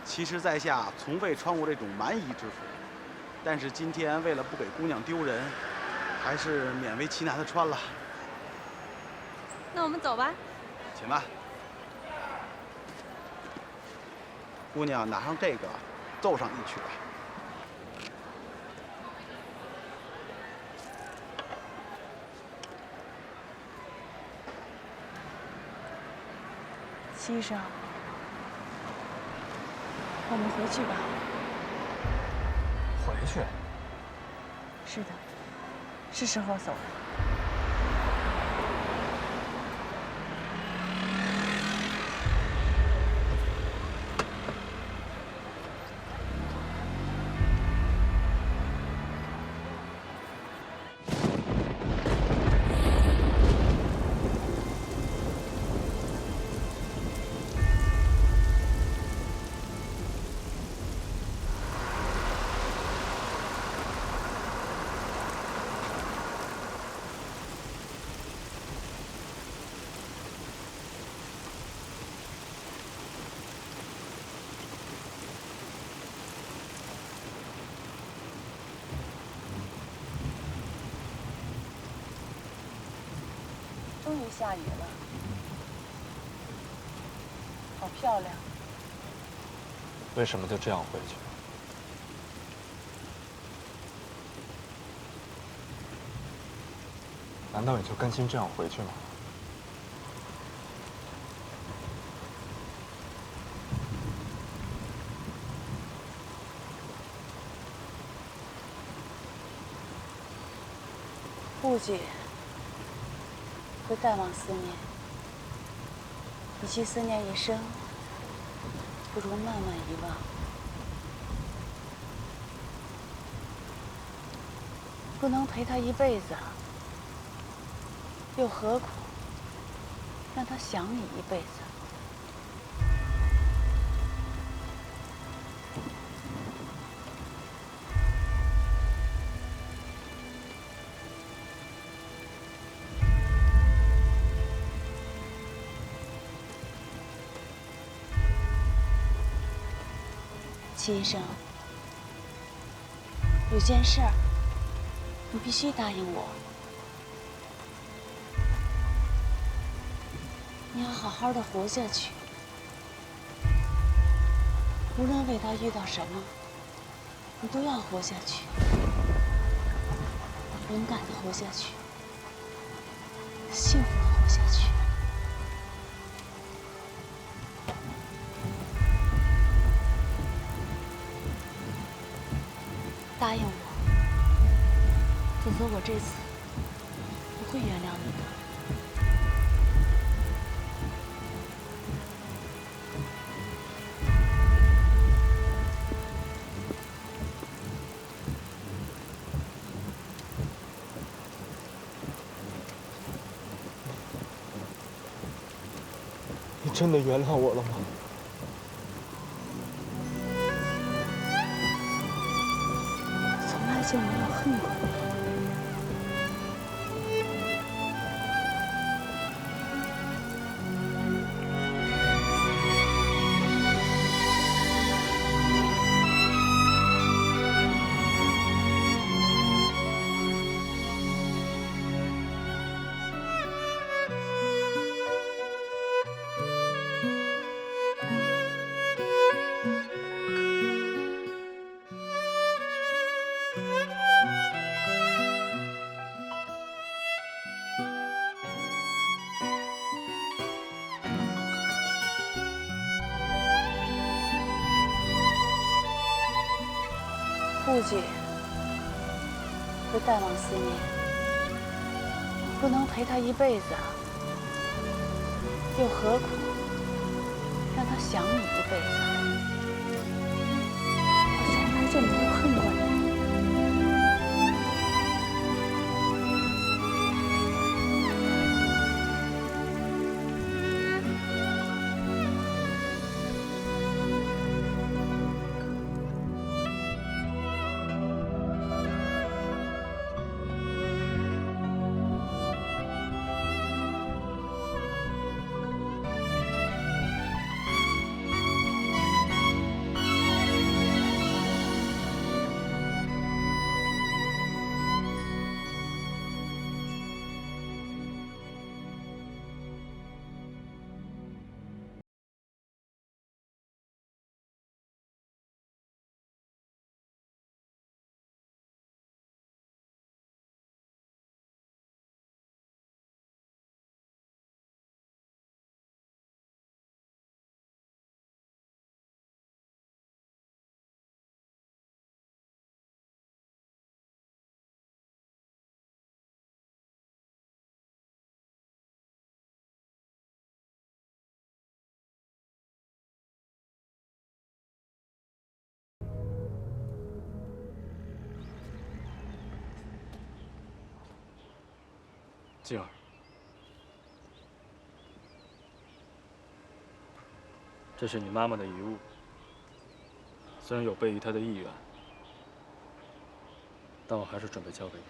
Speaker 9: 其实在下从未穿过这种蛮夷之服，但是今天为了不给姑娘丢人，还是勉为其难的穿了。
Speaker 10: 那我们走吧。
Speaker 9: 且慢，姑娘拿上这个，奏上一曲吧。
Speaker 16: 七生，我们回去吧。
Speaker 2: 回去？
Speaker 16: 是的，是时候走了。终于下雨了，好漂亮。
Speaker 2: 为什么就这样回去？难道你就甘心这样回去吗？
Speaker 16: 顾忌会淡忘思念，与其思念一生，不如慢慢遗忘。不能陪他一辈子，又何苦让他想你一辈子？齐医生，有件事儿，你必须答应我。你要好好的活下去，无论为他遇到什么，你都要活下去，勇敢的活下去，幸福的活下去。答应我，否则我这次不会原谅你的。
Speaker 2: 你真的原谅我了吗？
Speaker 16: 从来就没有恨过你。顾忌会淡忘思念，不能陪他一辈子，又何苦让他想你一辈子？我从来就没有恨过你。
Speaker 2: 静儿，这是你妈妈的遗物，虽然有悖于她的意愿，但我还是准备交给你。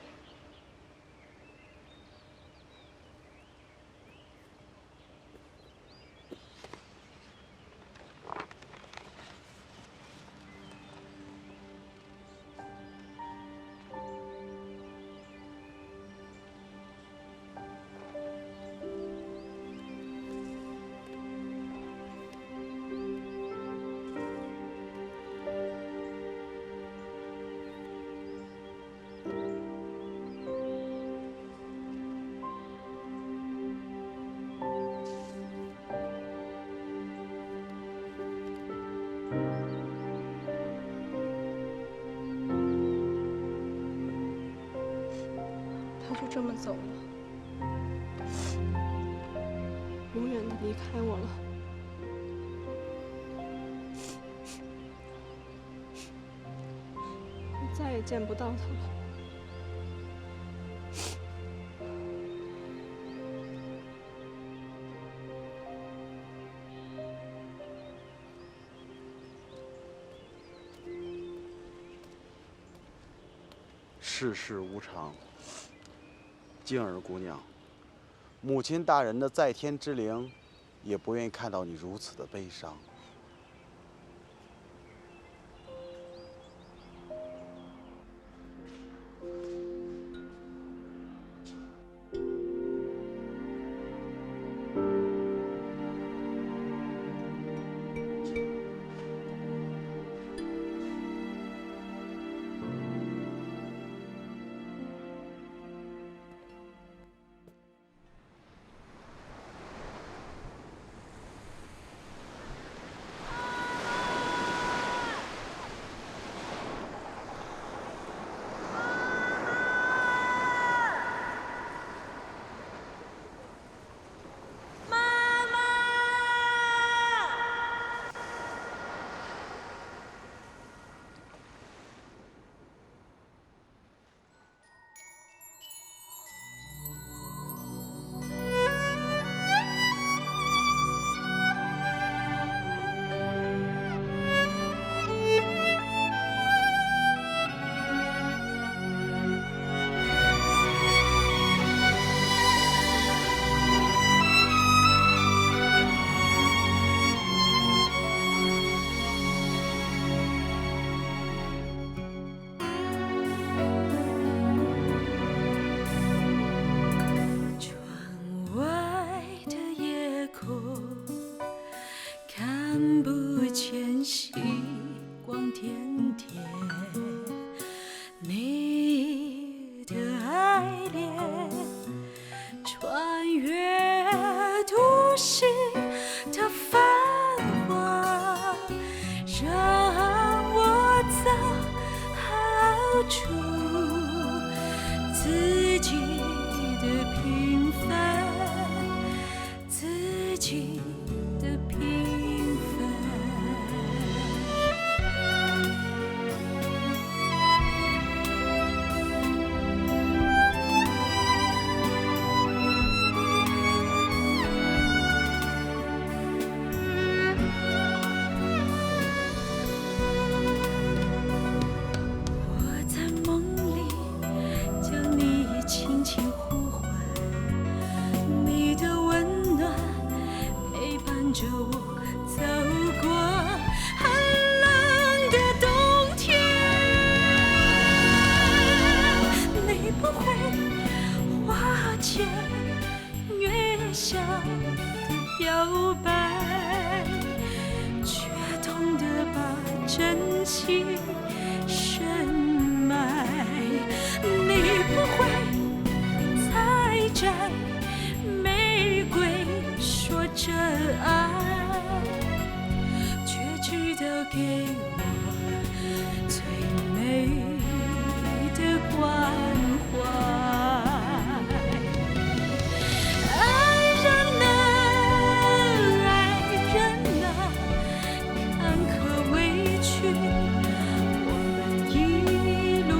Speaker 8: 他就这么走了，永远的离开我了。我再也见不到他了。
Speaker 9: 世事无常，静儿姑娘，母亲大人的在天之灵，也不愿意看到你如此的悲伤。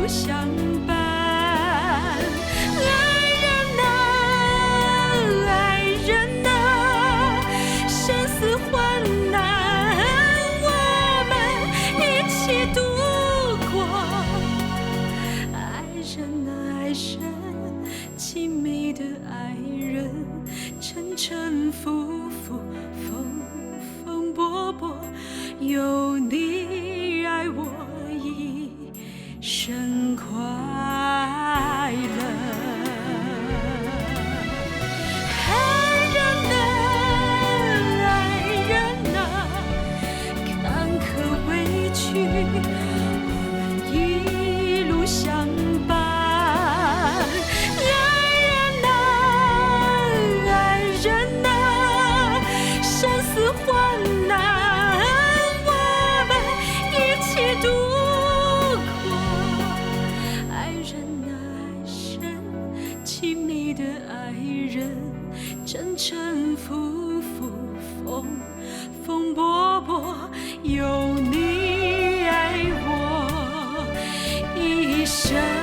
Speaker 18: 相伴，爱人啊。
Speaker 19: 沉浮浮，风风波波，有你爱我一生快乐。爱人啊，爱人啊，坎坷委屈，我们一路相伴。沉沉浮浮，风风波波，有你爱我一生。